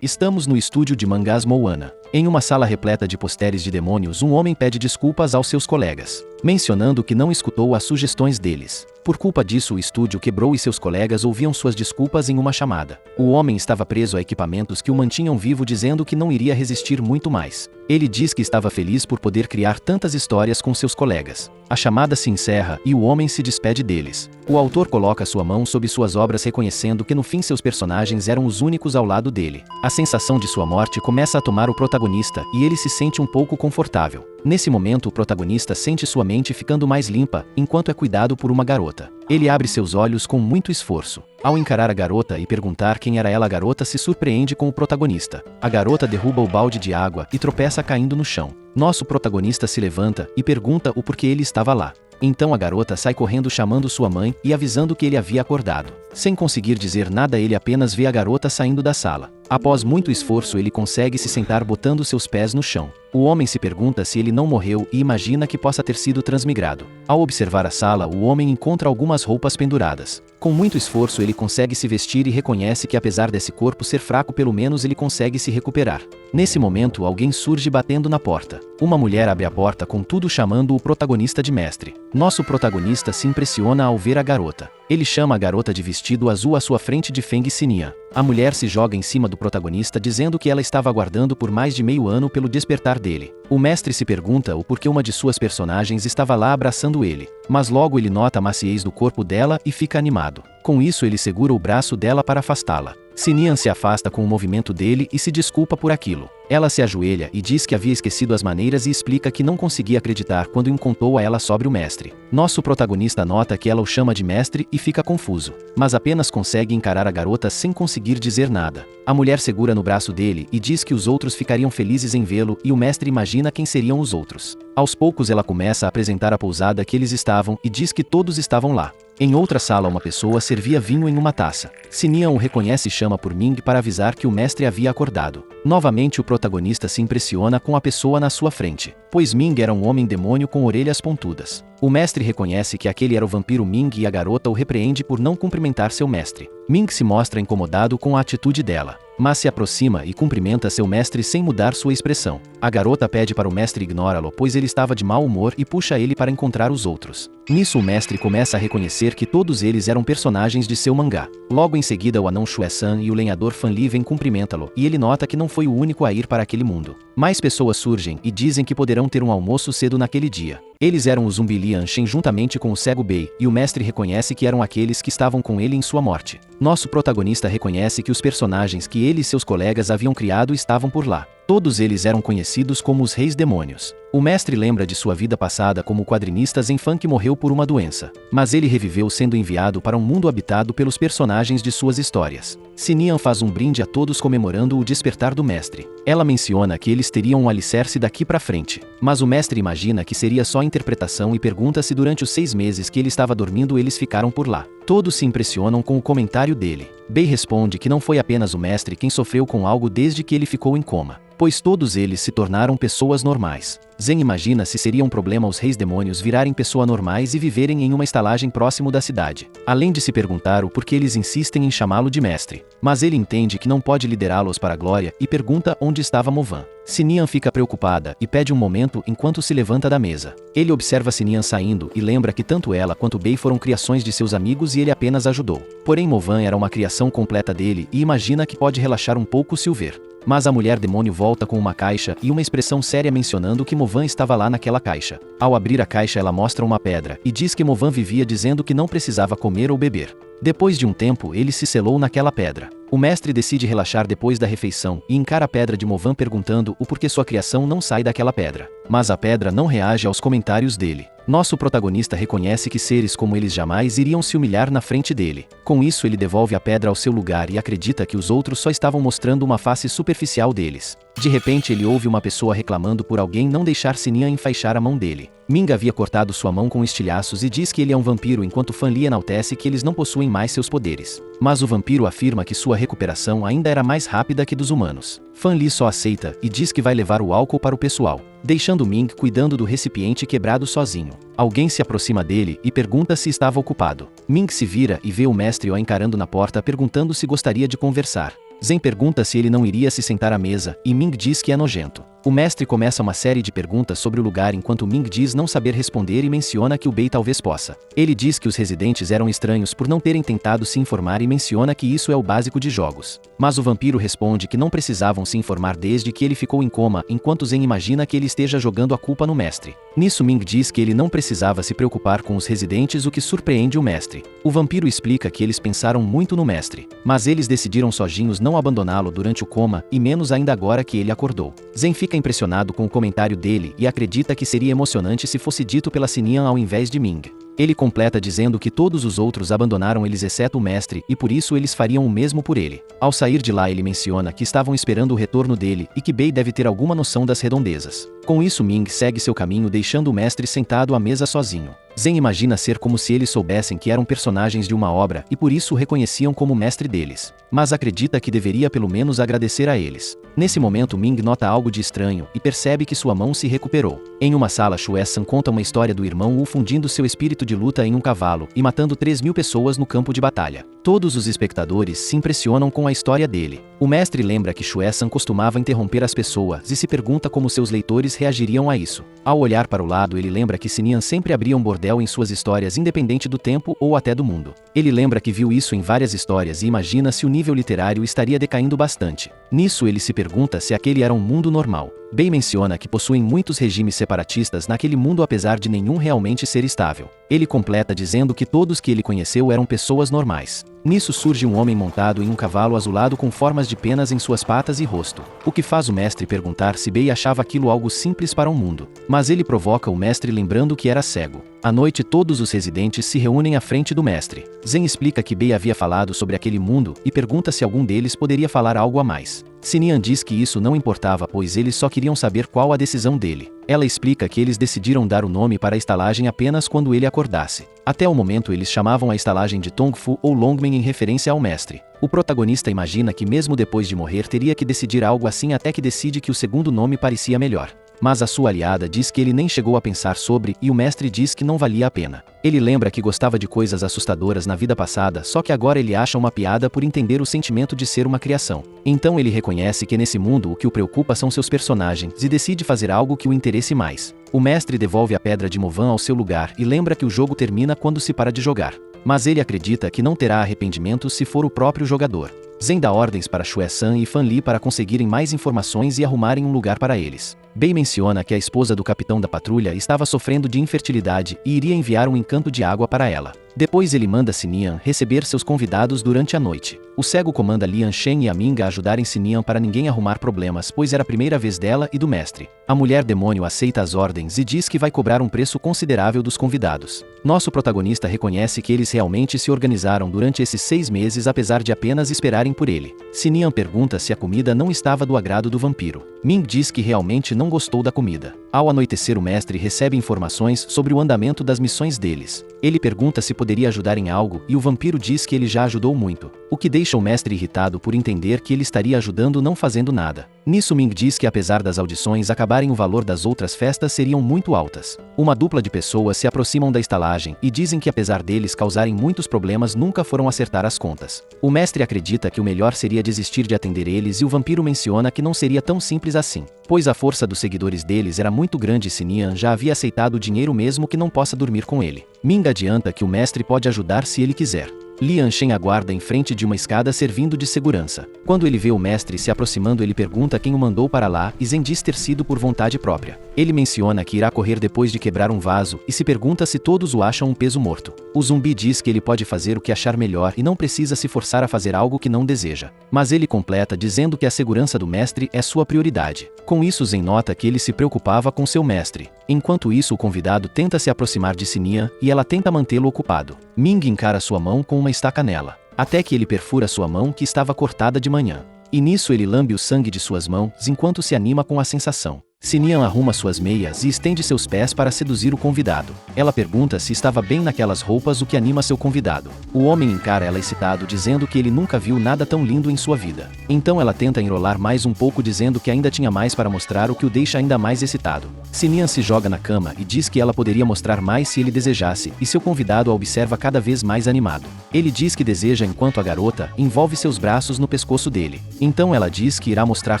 Estamos no estúdio de mangás Moana. Em uma sala repleta de posteres de demônios, um homem pede desculpas aos seus colegas, mencionando que não escutou as sugestões deles. Por culpa disso, o estúdio quebrou e seus colegas ouviam suas desculpas em uma chamada. O homem estava preso a equipamentos que o mantinham vivo, dizendo que não iria resistir muito mais. Ele diz que estava feliz por poder criar tantas histórias com seus colegas. A chamada se encerra e o homem se despede deles. O autor coloca sua mão sobre suas obras, reconhecendo que no fim seus personagens eram os únicos ao lado dele. A sensação de sua morte começa a tomar o protagonista e ele se sente um pouco confortável. Nesse momento, o protagonista sente sua mente ficando mais limpa, enquanto é cuidado por uma garota. Ele abre seus olhos com muito esforço. Ao encarar a garota e perguntar quem era ela, a garota se surpreende com o protagonista. A garota derruba o balde de água e tropeça caindo no chão. Nosso protagonista se levanta e pergunta o porquê ele estava lá. Então a garota sai correndo, chamando sua mãe e avisando que ele havia acordado. Sem conseguir dizer nada, ele apenas vê a garota saindo da sala. Após muito esforço, ele consegue se sentar, botando seus pés no chão. O homem se pergunta se ele não morreu e imagina que possa ter sido transmigrado. Ao observar a sala, o homem encontra algumas roupas penduradas. Com muito esforço, ele consegue se vestir e reconhece que, apesar desse corpo ser fraco, pelo menos ele consegue se recuperar. Nesse momento, alguém surge batendo na porta. Uma mulher abre a porta, contudo chamando o protagonista de mestre. Nosso protagonista se impressiona ao ver a garota. Ele chama a garota de vestido azul à sua frente de Feng Xinian. A mulher se joga em cima do protagonista, dizendo que ela estava aguardando por mais de meio ano pelo despertar dele. O mestre se pergunta o porquê uma de suas personagens estava lá abraçando ele, mas logo ele nota a maciez do corpo dela e fica animado. Com isso, ele segura o braço dela para afastá-la. Xinian se afasta com o movimento dele e se desculpa por aquilo. Ela se ajoelha e diz que havia esquecido as maneiras e explica que não conseguia acreditar quando contou a ela sobre o mestre. Nosso protagonista nota que ela o chama de mestre e fica confuso, mas apenas consegue encarar a garota sem conseguir dizer nada. A mulher segura no braço dele e diz que os outros ficariam felizes em vê-lo e o mestre imagina quem seriam os outros. Aos poucos ela começa a apresentar a pousada que eles estavam e diz que todos estavam lá. Em outra sala, uma pessoa servia vinho em uma taça. Xinian o reconhece e chama por Ming para avisar que o mestre havia acordado. Novamente, o protagonista se impressiona com a pessoa na sua frente, pois Ming era um homem demônio com orelhas pontudas. O mestre reconhece que aquele era o vampiro Ming e a garota o repreende por não cumprimentar seu mestre. Ming se mostra incomodado com a atitude dela, mas se aproxima e cumprimenta seu mestre sem mudar sua expressão. A garota pede para o mestre ignorá-lo, pois ele estava de mau humor, e puxa ele para encontrar os outros. Nisso, o mestre começa a reconhecer que todos eles eram personagens de seu mangá. Logo em seguida, o anão Xue-san e o lenhador Fan Li vêm cumprimentá-lo, e ele nota que não foi o único a ir para aquele mundo. Mais pessoas surgem e dizem que poderão ter um almoço cedo naquele dia. Eles eram o zumbi Lian Shen juntamente com o cego Bei, e o mestre reconhece que eram aqueles que estavam com ele em sua morte. Nosso protagonista reconhece que os personagens que ele e seus colegas haviam criado estavam por lá. Todos eles eram conhecidos como os Reis Demônios. O mestre lembra de sua vida passada como quadrinista Zenfan, que morreu por uma doença, mas ele reviveu sendo enviado para um mundo habitado pelos personagens de suas histórias. Xinian faz um brinde a todos comemorando o despertar do mestre. Ela menciona que eles teriam um alicerce daqui para frente, mas o mestre imagina que seria só interpretação e pergunta se durante os 6 meses que ele estava dormindo eles ficaram por lá. Todos se impressionam com o comentário dele. Bei responde que não foi apenas o mestre quem sofreu com algo desde que ele ficou em coma, pois todos eles se tornaram pessoas normais. Zen imagina se seria um problema os Reis Demônios virarem pessoas normais e viverem em uma estalagem próximo da cidade, além de se perguntar o porquê eles insistem em chamá-lo de mestre. Mas ele entende que não pode liderá-los para a glória e pergunta onde estava Movan. Xinian fica preocupada e pede um momento enquanto se levanta da mesa. Ele observa Xinian saindo e lembra que tanto ela quanto Bei foram criações de seus amigos e ele apenas ajudou. Porém, Movan era uma criação completa dele e imagina que pode relaxar um pouco se o ver. Mas a mulher demônio volta com uma caixa e uma expressão séria mencionando que Movan estava lá naquela caixa. Ao abrir a caixa, ela mostra uma pedra e diz que Movan vivia dizendo que não precisava comer ou beber. Depois de um tempo, ele se selou naquela pedra. O mestre decide relaxar depois da refeição e encara a pedra de Movan perguntando o porquê sua criação não sai daquela pedra. Mas a pedra não reage aos comentários dele. Nosso protagonista reconhece que seres como eles jamais iriam se humilhar na frente dele. Com isso, ele devolve a pedra ao seu lugar e acredita que os outros só estavam mostrando uma face superficial deles. De repente, ele ouve uma pessoa reclamando por alguém não deixar Xinian enfaixar a mão dele. Ming havia cortado sua mão com estilhaços e diz que ele é um vampiro, enquanto Fan Li enaltece que eles não possuem mais seus poderes. Mas o vampiro afirma que sua recuperação ainda era mais rápida que dos humanos. Fan Li só aceita e diz que vai levar o álcool para o pessoal, deixando Ming cuidando do recipiente quebrado sozinho. Alguém se aproxima dele e pergunta se estava ocupado. Ming se vira e vê o mestre o encarando na porta, perguntando se gostaria de conversar. Zen pergunta se ele não iria se sentar à mesa, e Ming diz que é nojento. O mestre começa uma série de perguntas sobre o lugar enquanto Ming diz não saber responder e menciona que o Bei talvez possa. Ele diz que os residentes eram estranhos por não terem tentado se informar e menciona que isso é o básico de jogos. Mas o vampiro responde que não precisavam se informar desde que ele ficou em coma, enquanto Zen imagina que ele esteja jogando a culpa no mestre. Nisso Ming diz que ele não precisava se preocupar com os residentes, o que surpreende o mestre. O vampiro explica que eles pensaram muito no mestre, mas eles decidiram sozinhos não abandoná-lo durante o coma, e menos ainda agora que ele acordou. Zen fica impressionado com o comentário dele e acredita que seria emocionante se fosse dito pela Sinian ao invés de Ming. Ele completa dizendo que todos os outros abandonaram eles exceto o mestre e por isso eles fariam o mesmo por ele. Ao sair de lá ele menciona que estavam esperando o retorno dele e que Bei deve ter alguma noção das redondezas. Com isso Ming segue seu caminho deixando o mestre sentado à mesa sozinho. Zen imagina ser como se eles soubessem que eram personagens de uma obra e por isso o reconheciam como mestre deles. Mas acredita que deveria pelo menos agradecer a eles. Nesse momento Ming nota algo de estranho e percebe que sua mão se recuperou. Em uma sala Shue-san conta uma história do irmão Wu fundindo seu espírito de luta em um cavalo e matando 3.000 pessoas no campo de batalha. Todos os espectadores se impressionam com a história dele. O mestre lembra que Shue-san costumava interromper as pessoas e se pergunta como seus leitores reagiriam a isso. Ao olhar para o lado ele lembra que Sinian sempre abria um bordel em suas histórias independente do tempo ou até do mundo. Ele lembra que viu isso em várias histórias e imagina se o nível literário estaria decaindo bastante. Nisso ele se pergunta se aquele era um mundo normal. Bei menciona que possuem muitos regimes separatistas naquele mundo apesar de nenhum realmente ser estável. Ele completa dizendo que todos que ele conheceu eram pessoas normais. Nisso surge um homem montado em um cavalo azulado com formas de penas em suas patas e rosto, o que faz o mestre perguntar se Bei achava aquilo algo simples para um mundo. Mas ele provoca o mestre lembrando que era cego. À noite todos os residentes se reúnem à frente do mestre. Zen explica que Bei havia falado sobre aquele mundo e pergunta se algum deles poderia falar algo a mais. Sinian diz que isso não importava pois eles só queriam saber qual a decisão dele. Ela explica que eles decidiram dar o nome para a estalagem apenas quando ele acordasse. Até o momento eles chamavam a estalagem de Tongfu ou Longmen em referência ao mestre. O protagonista imagina que mesmo depois de morrer teria que decidir algo assim até que decide que o segundo nome parecia melhor. Mas a sua aliada diz que ele nem chegou a pensar sobre e o mestre diz que não valia a pena. Ele lembra que gostava de coisas assustadoras na vida passada, só que agora ele acha uma piada por entender o sentimento de ser uma criação. Então ele reconhece que nesse mundo o que o preocupa são seus personagens e decide fazer algo que o interesse mais. O mestre devolve a pedra de Movan ao seu lugar e lembra que o jogo termina quando se para de jogar. Mas ele acredita que não terá arrependimento se for o próprio jogador. Zen dá ordens para Shue-san e Fan Li para conseguirem mais informações e arrumarem um lugar para eles. Bei menciona que a esposa do capitão da patrulha estava sofrendo de infertilidade e iria enviar um encanto de água para ela. Depois ele manda Sinian receber seus convidados durante a noite. O cego comanda Lian Shen e a Ming a ajudarem Sinian para ninguém arrumar problemas, pois era a primeira vez dela e do mestre. A mulher demônio aceita as ordens e diz que vai cobrar um preço considerável dos convidados. Nosso protagonista reconhece que eles realmente se organizaram durante esses 6 meses apesar de apenas esperarem por ele. Sinian pergunta se a comida não estava do agrado do vampiro. Ming diz que realmente não gostou da comida. Ao anoitecer o mestre recebe informações sobre o andamento das missões deles. Ele pergunta se poderia ajudar em algo e o vampiro diz que ele já ajudou muito, o que deixa o mestre irritado por entender que ele estaria ajudando não fazendo nada. Nisso Ming diz que apesar das audições acabarem o valor das outras festas seriam muito altas. Uma dupla de pessoas se aproximam da estalagem e dizem que apesar deles causarem muitos problemas nunca foram acertar as contas. O mestre acredita que o melhor seria desistir de atender eles e o vampiro menciona que não seria tão simples assim, pois a força dos seguidores deles era muito grande e Sinian já havia aceitado o dinheiro mesmo que não possa dormir com ele. Ming adianta que o mestre pode ajudar se ele quiser. Lian Shen aguarda em frente de uma escada servindo de segurança. Quando ele vê o mestre se aproximando ele pergunta quem o mandou para lá e Zen diz ter sido por vontade própria. Ele menciona que irá correr depois de quebrar um vaso e se pergunta se todos o acham um peso morto. O zumbi diz que ele pode fazer o que achar melhor e não precisa se forçar a fazer algo que não deseja. Mas ele completa dizendo que a segurança do mestre é sua prioridade. Com isso Zen nota que ele se preocupava com seu mestre. Enquanto isso o convidado tenta se aproximar de Sinian e ela tenta mantê-lo ocupado. Ming encara sua mão com uma estaca nela, até que ele perfura sua mão que estava cortada de manhã. E nisso ele lambe o sangue de suas mãos enquanto se anima com a sensação. Sinian arruma suas meias e estende seus pés para seduzir o convidado. Ela pergunta se estava bem naquelas roupas, o que anima seu convidado. O homem encara ela excitado, dizendo que ele nunca viu nada tão lindo em sua vida. Então ela tenta enrolar mais um pouco, dizendo que ainda tinha mais para mostrar, o que o deixa ainda mais excitado. Sinian se joga na cama e diz que ela poderia mostrar mais se ele desejasse, e seu convidado a observa cada vez mais animado. Ele diz que deseja, enquanto a garota envolve seus braços no pescoço dele. Então ela diz que irá mostrar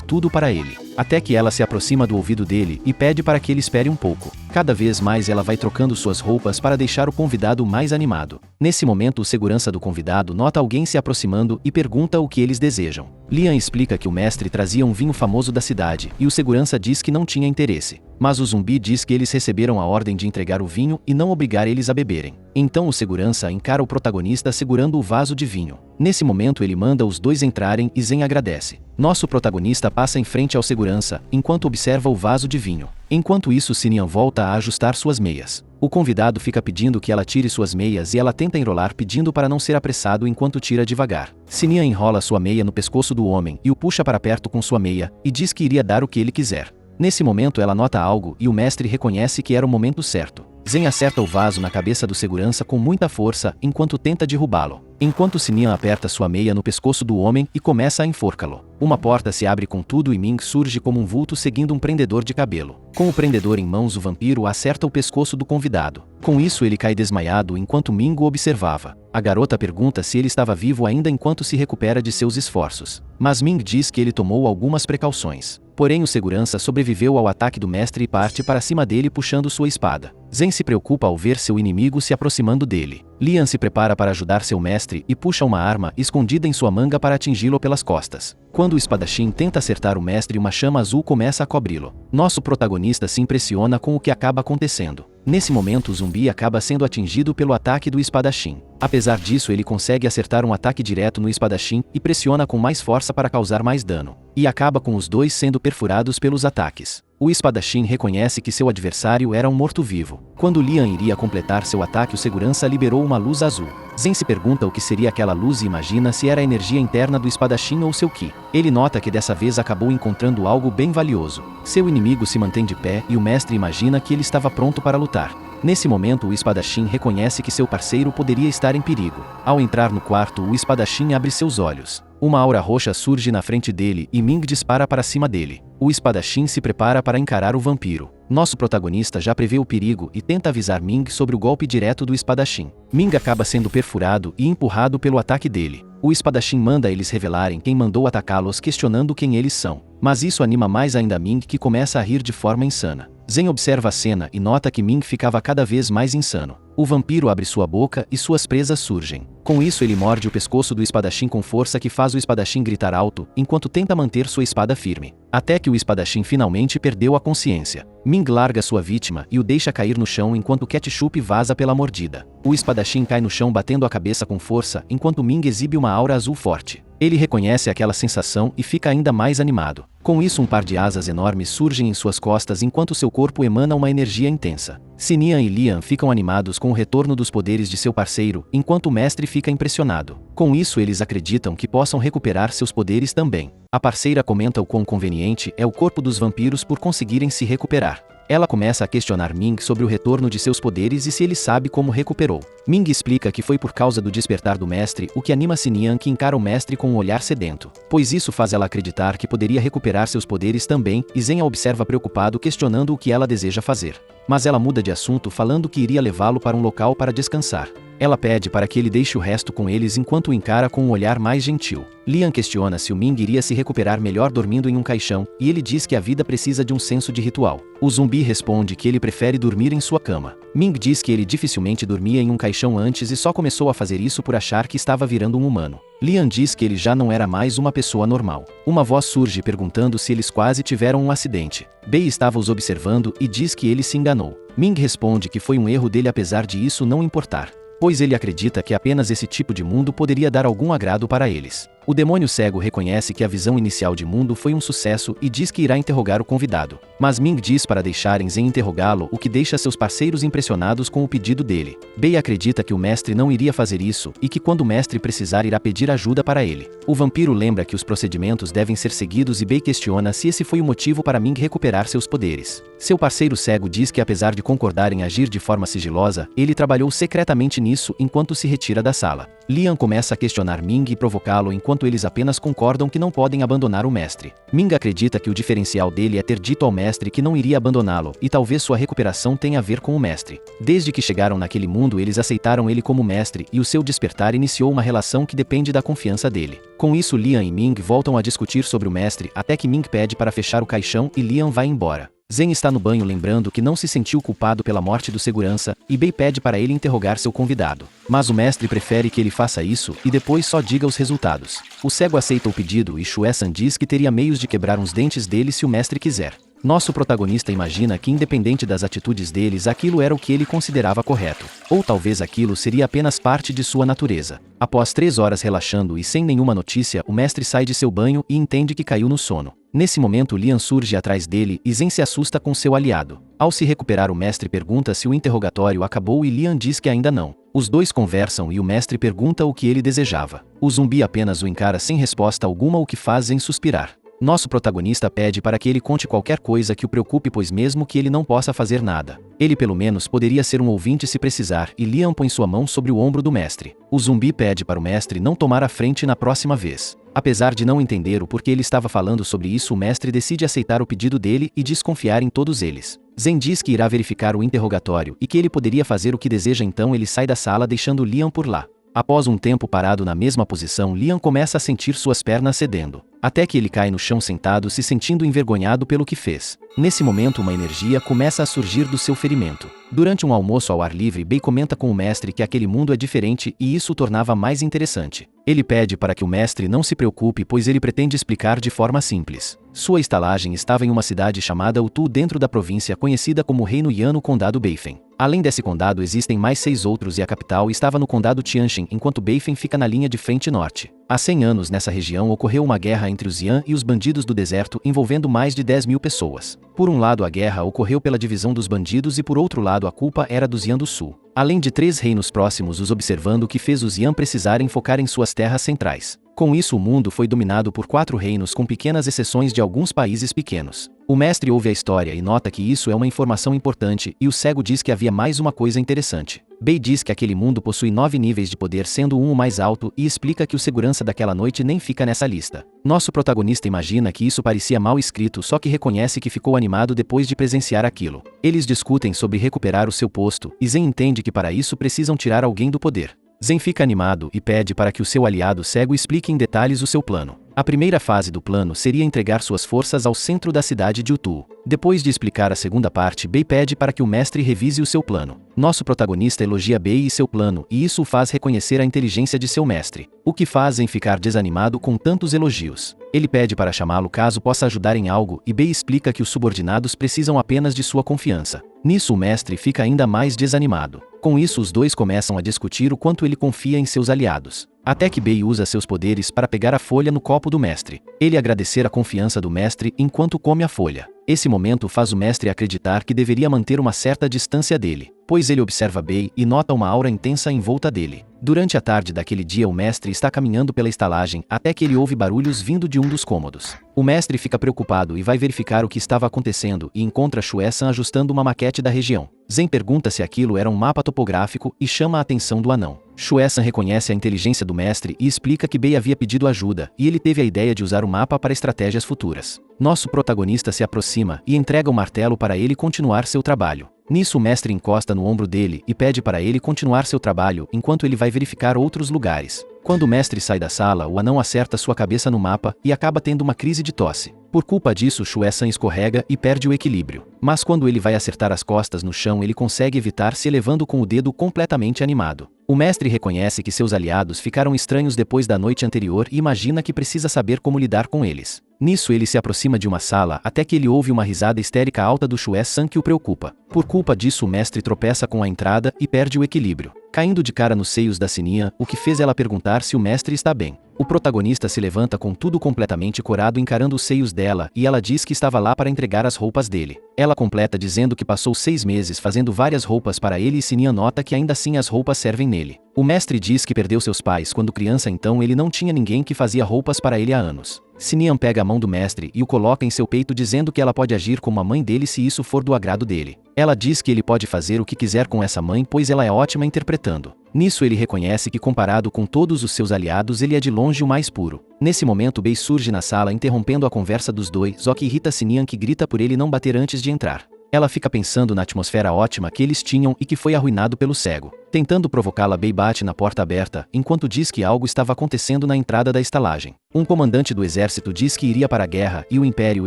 tudo para ele. Até que ela se aproxima do ouvido dele e pede para que ele espere um pouco. Cada vez mais ela vai trocando suas roupas para deixar o convidado mais animado. Nesse momento, o segurança do convidado nota alguém se aproximando e pergunta o que eles desejam. Liam explica que o mestre trazia um vinho famoso da cidade e o segurança diz que não tinha interesse. Mas o zumbi diz que eles receberam a ordem de entregar o vinho e não obrigar eles a beberem. Então o segurança encara o protagonista segurando o vaso de vinho. Nesse momento ele manda os dois entrarem e Zen agradece. Nosso protagonista passa em frente ao segurança, enquanto observa o vaso de vinho. Enquanto isso, Sinian volta a ajustar suas meias. O convidado fica pedindo que ela tire suas meias e ela tenta enrolar, pedindo para não ser apressado enquanto tira devagar. Sinian enrola sua meia no pescoço do homem e o puxa para perto com sua meia, e diz que iria dar o que ele quiser. Nesse momento ela nota algo e o mestre reconhece que era o momento certo. Zen acerta o vaso na cabeça do segurança com muita força enquanto tenta derrubá-lo. Enquanto Sinian aperta sua meia no pescoço do homem e começa a enforcá-lo. Uma porta se abre com tudo e Ming surge como um vulto seguindo um prendedor de cabelo. Com o prendedor em mãos, o vampiro acerta o pescoço do convidado. Com isso ele cai desmaiado enquanto Ming o observava. A garota pergunta se ele estava vivo ainda enquanto se recupera de seus esforços. Mas Ming diz que ele tomou algumas precauções. Porém o segurança sobreviveu ao ataque do mestre e parte para cima dele puxando sua espada. Zen se preocupa ao ver seu inimigo se aproximando dele. Liam se prepara para ajudar seu mestre e puxa uma arma escondida em sua manga para atingi-lo pelas costas. Quando o espadachim tenta acertar o mestre, uma chama azul começa a cobri-lo. Nosso protagonista se impressiona com o que acaba acontecendo. Nesse momento, o zumbi acaba sendo atingido pelo ataque do espadachim. Apesar disso, ele consegue acertar um ataque direto no espadachim e pressiona com mais força para causar mais dano. E acaba com os dois sendo perfurados pelos ataques. O espadachim reconhece que seu adversário era um morto-vivo. Quando Liam iria completar seu ataque, o segurança liberou uma luz azul. Zen se pergunta o que seria aquela luz e imagina se era a energia interna do espadachim ou seu ki. Ele nota que dessa vez acabou encontrando algo bem valioso. Seu inimigo se mantém de pé e o mestre imagina que ele estava pronto para lutar. Nesse momento, o espadachim reconhece que seu parceiro poderia estar em perigo. Ao entrar no quarto, o espadachim abre seus olhos. Uma aura roxa surge na frente dele e Ming dispara para cima dele. O espadachim se prepara para encarar o vampiro. Nosso protagonista já prevê o perigo e tenta avisar Ming sobre o golpe direto do espadachim. Ming acaba sendo perfurado e empurrado pelo ataque dele. O espadachim manda eles revelarem quem mandou atacá-los, questionando quem eles são. Mas isso anima mais ainda Ming, que começa a rir de forma insana. Zen observa a cena e nota que Ming ficava cada vez mais insano. O vampiro abre sua boca e suas presas surgem. Com isso ele morde o pescoço do espadachim com força, que faz o espadachim gritar alto, enquanto tenta manter sua espada firme. Até que o espadachim finalmente perdeu a consciência. Ming larga sua vítima e o deixa cair no chão enquanto Ketchup vaza pela mordida. O espadachim cai no chão batendo a cabeça com força, enquanto Ming exibe uma aura azul forte. Ele reconhece aquela sensação e fica ainda mais animado. Com isso, um par de asas enormes surgem em suas costas enquanto seu corpo emana uma energia intensa. Sinian e Liam ficam animados com o retorno dos poderes de seu parceiro, enquanto o mestre fica impressionado. Com isso, eles acreditam que possam recuperar seus poderes também. A parceira comenta o quão conveniente é o corpo dos vampiros por conseguirem se recuperar. Ela começa a questionar Ming sobre o retorno de seus poderes e se ele sabe como recuperou. Ming explica que foi por causa do despertar do mestre, o que anima Sinian, que encara o mestre com um olhar sedento. Pois isso faz ela acreditar que poderia recuperar seus poderes também, e Zen a observa preocupado, questionando o que ela deseja fazer. Mas ela muda de assunto, falando que iria levá-lo para um local para descansar. Ela pede para que ele deixe o resto com eles enquanto o encara com um olhar mais gentil. Liam questiona se o Ming iria se recuperar melhor dormindo em um caixão, e ele diz que a vida precisa de um senso de ritual. O zumbi responde que ele prefere dormir em sua cama. Ming diz que ele dificilmente dormia em um caixão antes e só começou a fazer isso por achar que estava virando um humano. Liam diz que ele já não era mais uma pessoa normal. Uma voz surge perguntando se eles quase tiveram um acidente. Bei estava os observando e diz que ele se enganou. Ming responde que foi um erro dele, apesar de isso não importar, pois ele acredita que apenas esse tipo de mundo poderia dar algum agrado para eles. O demônio cego reconhece que a visão inicial de mundo foi um sucesso e diz que irá interrogar o convidado. Mas Ming diz para deixarem Zen interrogá-lo, o que deixa seus parceiros impressionados com o pedido dele. Bei acredita que o mestre não iria fazer isso e que quando o mestre precisar irá pedir ajuda para ele. O vampiro lembra que os procedimentos devem ser seguidos e Bei questiona se esse foi o motivo para Ming recuperar seus poderes. Seu parceiro cego diz que apesar de concordar em agir de forma sigilosa, ele trabalhou secretamente nisso enquanto se retira da sala. Lian começa a questionar Ming e provocá-lo enquanto eles apenas concordam que não podem abandonar o mestre. Ming acredita que o diferencial dele é ter dito ao mestre que não iria abandoná-lo e talvez sua recuperação tenha a ver com o mestre. Desde que chegaram naquele mundo eles aceitaram ele como mestre e o seu despertar iniciou uma relação que depende da confiança dele. Com isso Lian e Ming voltam a discutir sobre o mestre até que Ming pede para fechar o caixão e Lian vai embora. Zen está no banho lembrando que não se sentiu culpado pela morte do segurança, e Bei pede para ele interrogar seu convidado. Mas o mestre prefere que ele faça isso e depois só diga os resultados. O cego aceita o pedido e Shue-san diz que teria meios de quebrar uns dentes dele se o mestre quiser. Nosso protagonista imagina que independente das atitudes deles aquilo era o que ele considerava correto. Ou talvez aquilo seria apenas parte de sua natureza. Após 3 horas relaxando e sem nenhuma notícia, o mestre sai de seu banho e entende que caiu no sono. Nesse momento Lian surge atrás dele e Zen se assusta com seu aliado. Ao se recuperar o mestre pergunta se o interrogatório acabou e Lian diz que ainda não. Os dois conversam e o mestre pergunta o que ele desejava. O zumbi apenas o encara sem resposta alguma, o que faz Zen suspirar. Nosso protagonista pede para que ele conte qualquer coisa que o preocupe, pois mesmo que ele não possa fazer nada, ele pelo menos poderia ser um ouvinte se precisar, e Lian põe sua mão sobre o ombro do mestre. O zumbi pede para o mestre não tomar a frente na próxima vez. Apesar de não entender o porquê ele estava falando sobre isso, o mestre decide aceitar o pedido dele e desconfiar em todos eles. Zen diz que irá verificar o interrogatório e que ele poderia fazer o que deseja, então ele sai da sala deixando Lian por lá. Após um tempo parado na mesma posição, Lian começa a sentir suas pernas cedendo, até que ele cai no chão sentado, se sentindo envergonhado pelo que fez. Nesse momento uma energia começa a surgir do seu ferimento. Durante um almoço ao ar livre, Bei comenta com o mestre que aquele mundo é diferente e isso o tornava mais interessante. Ele pede para que o mestre não se preocupe, pois ele pretende explicar de forma simples. Sua estalagem estava em uma cidade chamada Utu, dentro da província conhecida como Reino Yan, no condado Beifen. Além desse condado existem mais 6 outros e a capital estava no condado Tianjin, enquanto Beifen fica na linha de frente norte. Há 100 anos nessa região ocorreu uma guerra entre os Yan e os bandidos do deserto, envolvendo mais de 10.000 pessoas. Por um lado a guerra ocorreu pela divisão dos bandidos e por outro lado a culpa era dos Yan do Sul. Além de 3 reinos próximos os observando, o que fez os Yan precisarem focar em suas terras centrais. Com isso o mundo foi dominado por 4 reinos, com pequenas exceções de alguns países pequenos. O mestre ouve a história e nota que isso é uma informação importante, e o cego diz que havia mais uma coisa interessante. Bei diz que aquele mundo possui 9 níveis de poder, sendo um o mais alto, e explica que o segurança daquela noite nem fica nessa lista. Nosso protagonista imagina que isso parecia mal escrito, só que reconhece que ficou animado depois de presenciar aquilo. Eles discutem sobre recuperar o seu posto, e Zen entende que para isso precisam tirar alguém do poder. Zen fica animado e pede para que o seu aliado cego explique em detalhes o seu plano. A primeira fase do plano seria entregar suas forças ao centro da cidade de Utu. Depois de explicar a segunda parte, Bei pede para que o mestre revise o seu plano. Nosso protagonista elogia Bei e seu plano, e isso o faz reconhecer a inteligência de seu mestre, o que faz Zen ficar desanimado com tantos elogios. Ele pede para chamá-lo caso possa ajudar em algo, e Bei explica que os subordinados precisam apenas de sua confiança. Nisso o mestre fica ainda mais desanimado. Com isso os dois começam a discutir o quanto ele confia em seus aliados. Até que Bei usa seus poderes para pegar a folha no copo do mestre. Ele agradecer a confiança do mestre enquanto come a folha. Esse momento faz o mestre acreditar que deveria manter uma certa distância dele, pois ele observa Bei e nota uma aura intensa em volta dele. Durante a tarde daquele dia o mestre está caminhando pela estalagem até que ele ouve barulhos vindo de um dos cômodos. O mestre fica preocupado e vai verificar o que estava acontecendo e encontra Shue-san ajustando uma maquete da região. Zen pergunta se aquilo era um mapa topográfico e chama a atenção do anão. Shue-san reconhece a inteligência do mestre e explica que Bei havia pedido ajuda e ele teve a ideia de usar o mapa para estratégias futuras. Nosso protagonista se aproxima e entrega o martelo para ele continuar seu trabalho. Nisso o mestre encosta no ombro dele e pede para ele continuar seu trabalho enquanto ele vai verificar outros lugares. Quando o mestre sai da sala, o anão acerta sua cabeça no mapa e acaba tendo uma crise de tosse. Por culpa disso, Shue-san escorrega e perde o equilíbrio. Mas quando ele vai acertar as costas no chão, ele consegue evitar, se elevando com o dedo completamente animado. O mestre reconhece que seus aliados ficaram estranhos depois da noite anterior e imagina que precisa saber como lidar com eles. Nisso ele se aproxima de uma sala até que ele ouve uma risada histérica alta do Shue San que o preocupa. Por culpa disso o mestre tropeça com a entrada e perde o equilíbrio, caindo de cara nos seios da Sininha, o que fez ela perguntar se o mestre está bem. O protagonista se levanta com tudo completamente corado encarando os seios dela e ela diz que estava lá para entregar as roupas dele. Ela completa dizendo que passou 6 meses fazendo várias roupas para ele e Sininha nota que ainda assim as roupas servem nele. O mestre diz que perdeu seus pais quando criança, então ele não tinha ninguém que fazia roupas para ele há anos. Sininha pega a mão do mestre e o coloca em seu peito dizendo que ela pode agir como a mãe dele se isso for do agrado dele. Ela diz que ele pode fazer o que quiser com essa mãe pois ela é ótima interpretando. Nisso ele reconhece que comparado com todos os seus aliados ele é de longe o mais puro. Nesse momento Bei surge na sala interrompendo a conversa dos dois, o que irrita Sininha que grita por ele não bater antes de entrar. Ela fica pensando na atmosfera ótima que eles tinham e que foi arruinado pelo cego. Tentando provocá-la, Bei bate na porta aberta, enquanto diz que algo estava acontecendo na entrada da estalagem. Um comandante do exército diz que iria para a guerra e o Império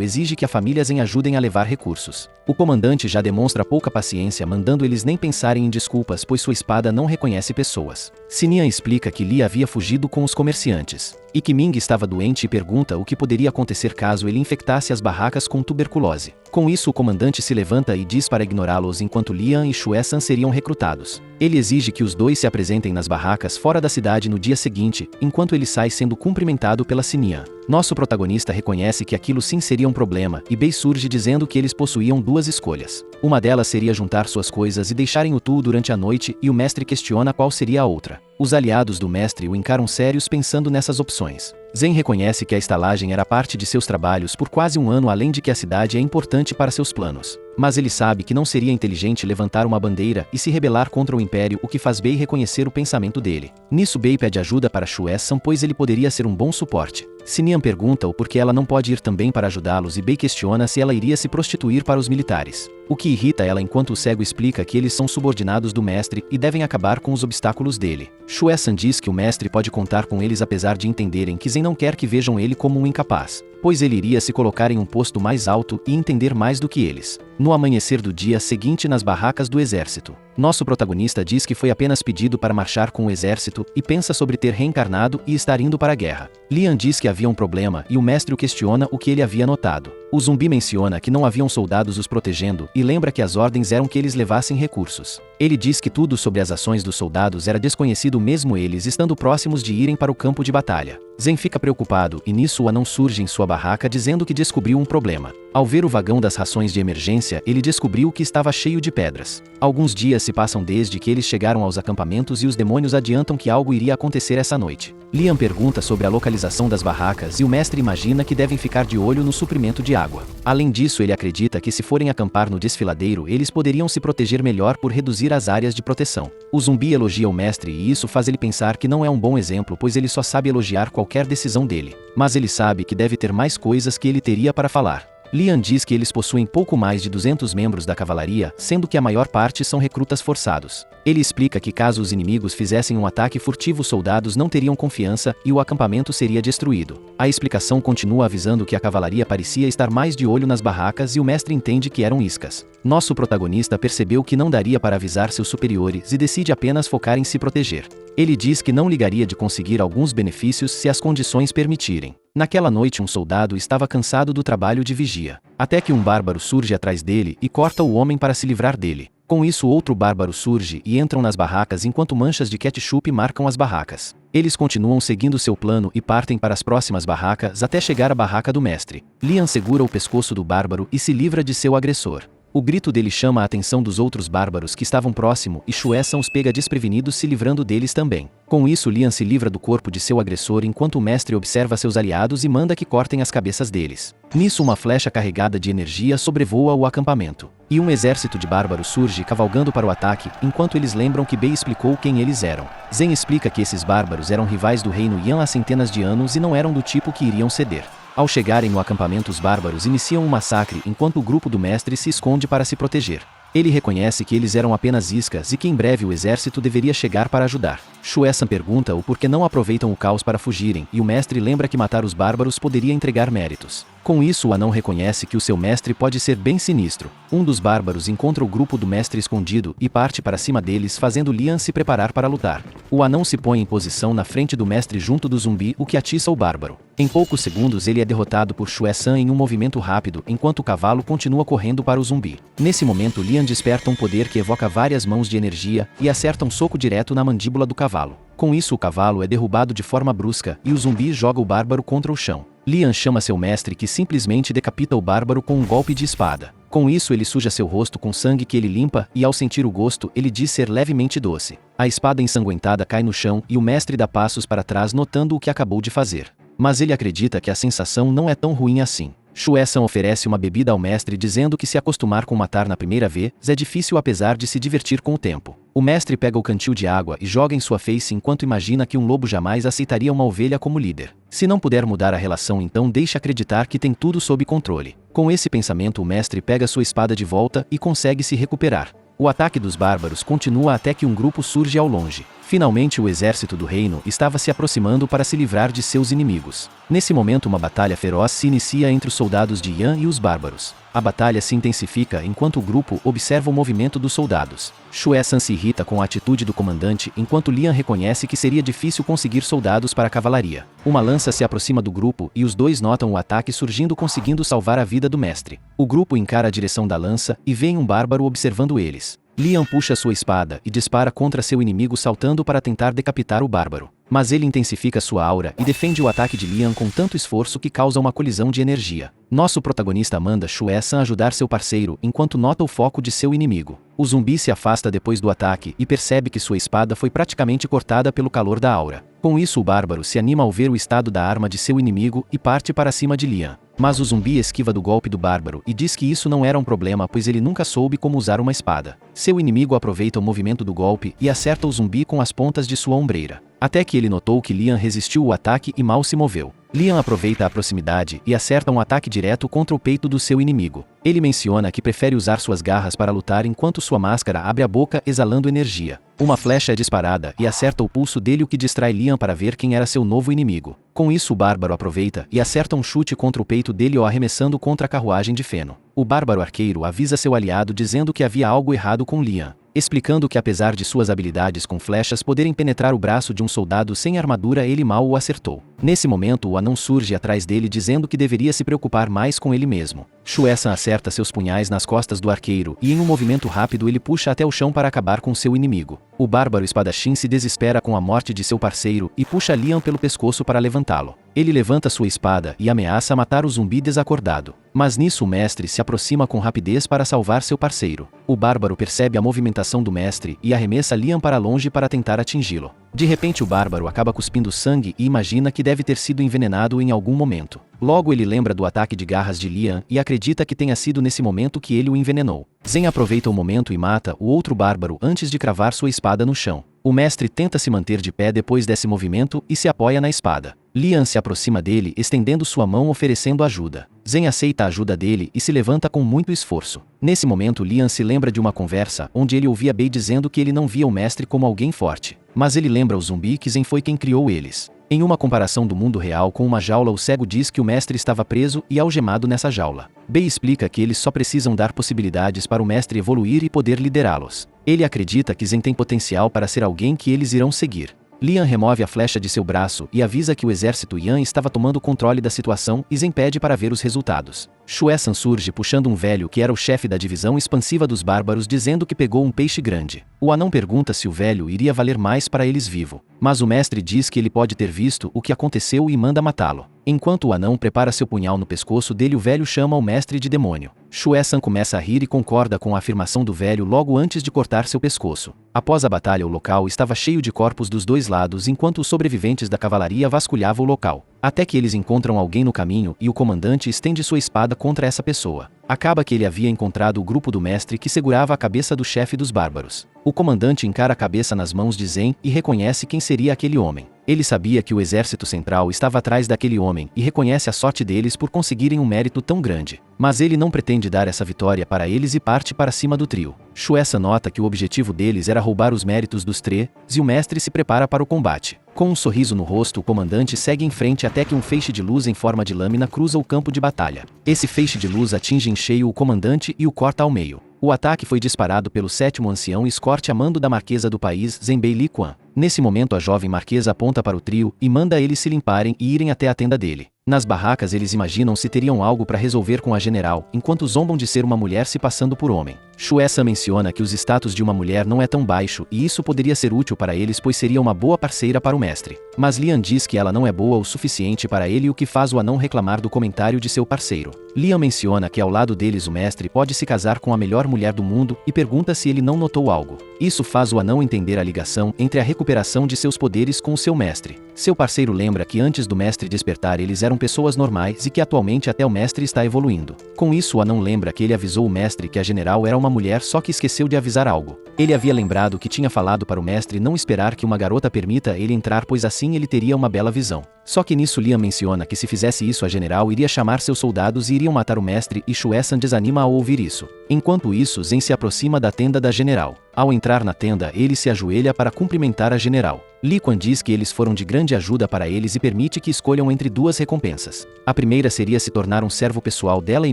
exige que a família Zen ajudem a levar recursos. O comandante já demonstra pouca paciência, mandando eles nem pensarem em desculpas pois sua espada não reconhece pessoas. Sininha explica que Li havia fugido com os comerciantes, e que Ming estava doente e pergunta o que poderia acontecer caso ele infectasse as barracas com tuberculose. Com isso o comandante se levanta e diz para ignorá-los enquanto Lian e Shue San seriam recrutados. Ele exige que os dois se apresentem nas barracas fora da cidade no dia seguinte, enquanto ele sai sendo cumprimentado pela Sininha. Nosso protagonista reconhece que aquilo sim seria um problema e Bei surge dizendo que eles possuíam 2 escolhas. Uma delas seria juntar suas coisas e deixarem o Tu durante a noite e o mestre questiona qual seria a outra. Os aliados do mestre o encaram sérios pensando nessas opções. Zen reconhece que a estalagem era parte de seus trabalhos por quase um ano, além de que a cidade é importante para seus planos. Mas ele sabe que não seria inteligente levantar uma bandeira e se rebelar contra o Império, o que faz Bei reconhecer o pensamento dele. Nisso Bei pede ajuda para Shue San pois ele poderia ser um bom suporte. Sininha pergunta o porquê ela não pode ir também para ajudá-los e Bei questiona se ela iria se prostituir para os militares. O que irrita ela enquanto o cego explica que eles são subordinados do mestre e devem acabar com os obstáculos dele. Shue San diz que o mestre pode contar com eles apesar de entenderem que Zen não quer que vejam ele como um incapaz, pois ele iria se colocar em um posto mais alto e entender mais do que eles. No amanhecer do dia seguinte nas barracas do exército, nosso protagonista diz que foi apenas pedido para marchar com o exército e pensa sobre ter reencarnado e estar indo para a guerra. Lian diz que havia um problema e o mestre o questiona o que ele havia notado. O zumbi menciona que não haviam soldados os protegendo e lembra que as ordens eram que eles levassem recursos. Ele diz que tudo sobre as ações dos soldados era desconhecido mesmo eles estando próximos de irem para o campo de batalha. Zen fica preocupado e nisso o anão surge em sua barraca dizendo que descobriu um problema. Ao ver o vagão das rações de emergência, ele descobriu que estava cheio de pedras. Alguns dias se passam desde que eles chegaram aos acampamentos e os demônios adiantam que algo iria acontecer essa noite. Lian pergunta sobre a localização das barracas e o mestre imagina que devem ficar de olho no suprimento de água. Além disso, ele acredita que se forem acampar no desfiladeiro, eles poderiam se proteger melhor por reduzir as áreas de proteção. O zumbi elogia o mestre e isso faz ele pensar que não é um bom exemplo pois ele só sabe elogiar qualquer decisão dele. Mas ele sabe que deve ter mais coisas que ele teria para falar. Lian diz que eles possuem pouco mais de 200 membros da cavalaria, sendo que a maior parte são recrutas forçados. Ele explica que caso os inimigos fizessem um ataque furtivo, os soldados não teriam confiança e o acampamento seria destruído. A explicação continua avisando que a cavalaria parecia estar mais de olho nas barracas e o mestre entende que eram iscas. Nosso protagonista percebeu que não daria para avisar seus superiores e decide apenas focar em se proteger. Ele diz que não ligaria de conseguir alguns benefícios se as condições permitirem. Naquela noite um soldado estava cansado do trabalho de vigia, até que um bárbaro surge atrás dele e corta o homem para se livrar dele. Com isso outro bárbaro surge e entram nas barracas enquanto manchas de ketchup marcam as barracas. Eles continuam seguindo seu plano e partem para as próximas barracas até chegar à barraca do mestre. Lian segura o pescoço do bárbaro e se livra de seu agressor. O grito dele chama a atenção dos outros bárbaros que estavam próximo e Shue San os pega desprevenidos se livrando deles também. Com isso Lian se livra do corpo de seu agressor enquanto o mestre observa seus aliados e manda que cortem as cabeças deles. Nisso uma flecha carregada de energia sobrevoa o acampamento. E um exército de bárbaros surge cavalgando para o ataque, enquanto eles lembram que Bei explicou quem eles eram. Zen explica que esses bárbaros eram rivais do reino Yan há centenas de anos e não eram do tipo que iriam ceder. Ao chegarem no acampamento os bárbaros iniciam um massacre enquanto o grupo do mestre se esconde para se proteger. Ele reconhece que eles eram apenas iscas e que em breve o exército deveria chegar para ajudar. Shuesan pergunta o porquê não aproveitam o caos para fugirem, e o mestre lembra que matar os bárbaros poderia entregar méritos. Com isso, o anão reconhece que o seu mestre pode ser bem sinistro. Um dos bárbaros encontra o grupo do mestre escondido e parte para cima deles, fazendo Lian se preparar para lutar. O anão se põe em posição na frente do mestre junto do zumbi, o que atiça o bárbaro. Em poucos segundos ele é derrotado por Shuesan em um movimento rápido, enquanto o cavalo continua correndo para o zumbi. Nesse momento, Lian desperta um poder que evoca várias mãos de energia e acerta um soco direto na mandíbula do cavalo. Com isso, o cavalo é derrubado de forma brusca e o zumbi joga o bárbaro contra o chão. Lian chama seu mestre, que simplesmente decapita o bárbaro com um golpe de espada. Com isso, ele suja seu rosto com sangue que ele limpa e, ao sentir o gosto, ele diz ser levemente doce. A espada ensanguentada cai no chão e o mestre dá passos para trás, notando o que acabou de fazer. Mas ele acredita que a sensação não é tão ruim assim. Shuesan oferece uma bebida ao mestre, dizendo que se acostumar com matar na primeira vez é difícil, apesar de se divertir com o tempo. O mestre pega o cantil de água e joga em sua face enquanto imagina que um lobo jamais aceitaria uma ovelha como líder. Se não puder mudar a relação, então deixe acreditar que tem tudo sob controle. Com esse pensamento, o mestre pega sua espada de volta e consegue se recuperar. O ataque dos bárbaros continua até que um grupo surge ao longe. Finalmente, o exército do reino estava se aproximando para se livrar de seus inimigos. Nesse momento, uma batalha feroz se inicia entre os soldados de Yan e os bárbaros. A batalha se intensifica enquanto o grupo observa o movimento dos soldados. Shuesan se irrita com a atitude do comandante, enquanto Lian reconhece que seria difícil conseguir soldados para a cavalaria. Uma lança se aproxima do grupo e os dois notam o ataque surgindo, conseguindo salvar a vida do mestre. O grupo encara a direção da lança e vê um bárbaro observando eles. Lian puxa sua espada e dispara contra seu inimigo, saltando para tentar decapitar o bárbaro. Mas ele intensifica sua aura e defende o ataque de Lian com tanto esforço que causa uma colisão de energia. Nosso protagonista manda Shuesan ajudar seu parceiro enquanto nota o foco de seu inimigo. O zumbi se afasta depois do ataque e percebe que sua espada foi praticamente cortada pelo calor da aura. Com isso, o bárbaro se anima ao ver o estado da arma de seu inimigo e parte para cima de Lian. Mas o zumbi esquiva do golpe do bárbaro e diz que isso não era um problema, pois ele nunca soube como usar uma espada. Seu inimigo aproveita o movimento do golpe e acerta o zumbi com as pontas de sua ombreira. Até que ele notou que Lian resistiu o ataque e mal se moveu. Lian aproveita a proximidade e acerta um ataque direto contra o peito do seu inimigo. Ele menciona que prefere usar suas garras para lutar enquanto sua máscara abre a boca, exalando energia. Uma flecha é disparada e acerta o pulso dele, o que distrai Lian para ver quem era seu novo inimigo. Com isso, o bárbaro aproveita e acerta um chute contra o peito dele, o arremessando contra a carruagem de feno. O bárbaro arqueiro avisa seu aliado, dizendo que havia algo errado com Lian, explicando que apesar de suas habilidades com flechas poderem penetrar o braço de um soldado sem armadura, ele mal o acertou. Nesse momento, o anão surge atrás dele, dizendo que deveria se preocupar mais com ele mesmo. Shuesan acerta seus punhais nas costas do arqueiro e, em um movimento rápido, ele puxa até o chão para acabar com seu inimigo. O bárbaro espadachim se desespera com a morte de seu parceiro e puxa Lian pelo pescoço para levantá-lo. Ele levanta sua espada e ameaça matar o zumbi desacordado. Mas nisso, o mestre se aproxima com rapidez para salvar seu parceiro. O bárbaro percebe a movimentação do mestre e arremessa Lian para longe para tentar atingi-lo. De repente, o bárbaro acaba cuspindo sangue e imagina que deve ter sido envenenado em algum momento. Logo, ele lembra do ataque de garras de Lian e acredita que tenha sido nesse momento que ele o envenenou. Zen aproveita o momento e mata o outro bárbaro antes de cravar sua espada no chão. O mestre tenta se manter de pé depois desse movimento e se apoia na espada. Lian se aproxima dele, estendendo sua mão, oferecendo ajuda. Zen aceita a ajuda dele e se levanta com muito esforço. Nesse momento, Lian se lembra de uma conversa onde ele ouvia Bei dizendo que ele não via o mestre como alguém forte. Mas ele lembra o zumbi que Zen foi quem criou eles. Em uma comparação do mundo real com uma jaula, o cego diz que o mestre estava preso e algemado nessa jaula. Bei explica que eles só precisam dar possibilidades para o mestre evoluir e poder liderá-los. Ele acredita que Zen tem potencial para ser alguém que eles irão seguir. Lian remove a flecha de seu braço e avisa que o exército Yan estava tomando controle da situação e Zen pede para ver os resultados. Shuesan surge puxando um velho que era o chefe da divisão expansiva dos bárbaros, dizendo que pegou um peixe grande. O anão pergunta se o velho iria valer mais para eles vivo, mas o mestre diz que ele pode ter visto o que aconteceu e manda matá-lo. Enquanto o anão prepara seu punhal no pescoço dele, o velho chama o mestre de demônio. Shuesan começa a rir e concorda com a afirmação do velho logo antes de cortar seu pescoço. Após a batalha, o local estava cheio de corpos dos dois lados, enquanto os sobreviventes da cavalaria vasculhavam o local. Até que eles encontram alguém no caminho e o comandante estende sua espada contra essa pessoa. Acaba que ele havia encontrado o grupo do mestre que segurava a cabeça do chefe dos bárbaros. O comandante encara a cabeça nas mãos de Zen e reconhece quem seria aquele homem. Ele sabia que o exército central estava atrás daquele homem e reconhece a sorte deles por conseguirem um mérito tão grande. Mas ele não pretende dar essa vitória para eles e parte para cima do trio. Shueisha nota que o objetivo deles era roubar os méritos dos três, e o mestre se prepara para o combate. Com um sorriso no rosto, o comandante segue em frente até que um feixe de luz em forma de lâmina cruza o campo de batalha. Esse feixe de luz atinge em cheio o comandante e o corta ao meio. O ataque foi disparado pelo 7º ancião escorte a mando da marquesa do país, Zenbei Li Quan. Nesse momento a jovem marquesa aponta para o trio e manda eles se limparem e irem até a tenda dele. Nas barracas eles imaginam se teriam algo para resolver com a general, enquanto zombam de ser uma mulher se passando por homem. Shueisha menciona que os status de uma mulher não é tão baixo e isso poderia ser útil para eles pois seria uma boa parceira para o mestre. Mas Lian diz que ela não é boa o suficiente para ele, o que faz o anão reclamar do comentário de seu parceiro. Lian menciona que ao lado deles o mestre pode se casar com a melhor mulher do mundo e pergunta se ele não notou algo. Isso faz o anão entender a ligação entre a recuperação de seus poderes com o seu mestre. Seu parceiro lembra que antes do mestre despertar eles eram pessoas normais e que atualmente até o mestre está evoluindo. Com isso o anão lembra que ele avisou o mestre que a general era uma mulher, só que esqueceu de avisar algo. Ele havia lembrado que tinha falado para o mestre não esperar que uma garota permita ele entrar pois assim ele teria uma bela visão. Só que nisso Lian menciona que se fizesse isso a general iria chamar seus soldados e iriam matar o mestre e Shueisha desanima ao ouvir isso. Enquanto isso Zen se aproxima da tenda da general. Ao entrar na tenda ele se ajoelha para cumprimentar a general. Li Quan diz que eles foram de grande ajuda para eles e permite que escolham entre duas recompensas. A primeira seria se tornar um servo pessoal dela e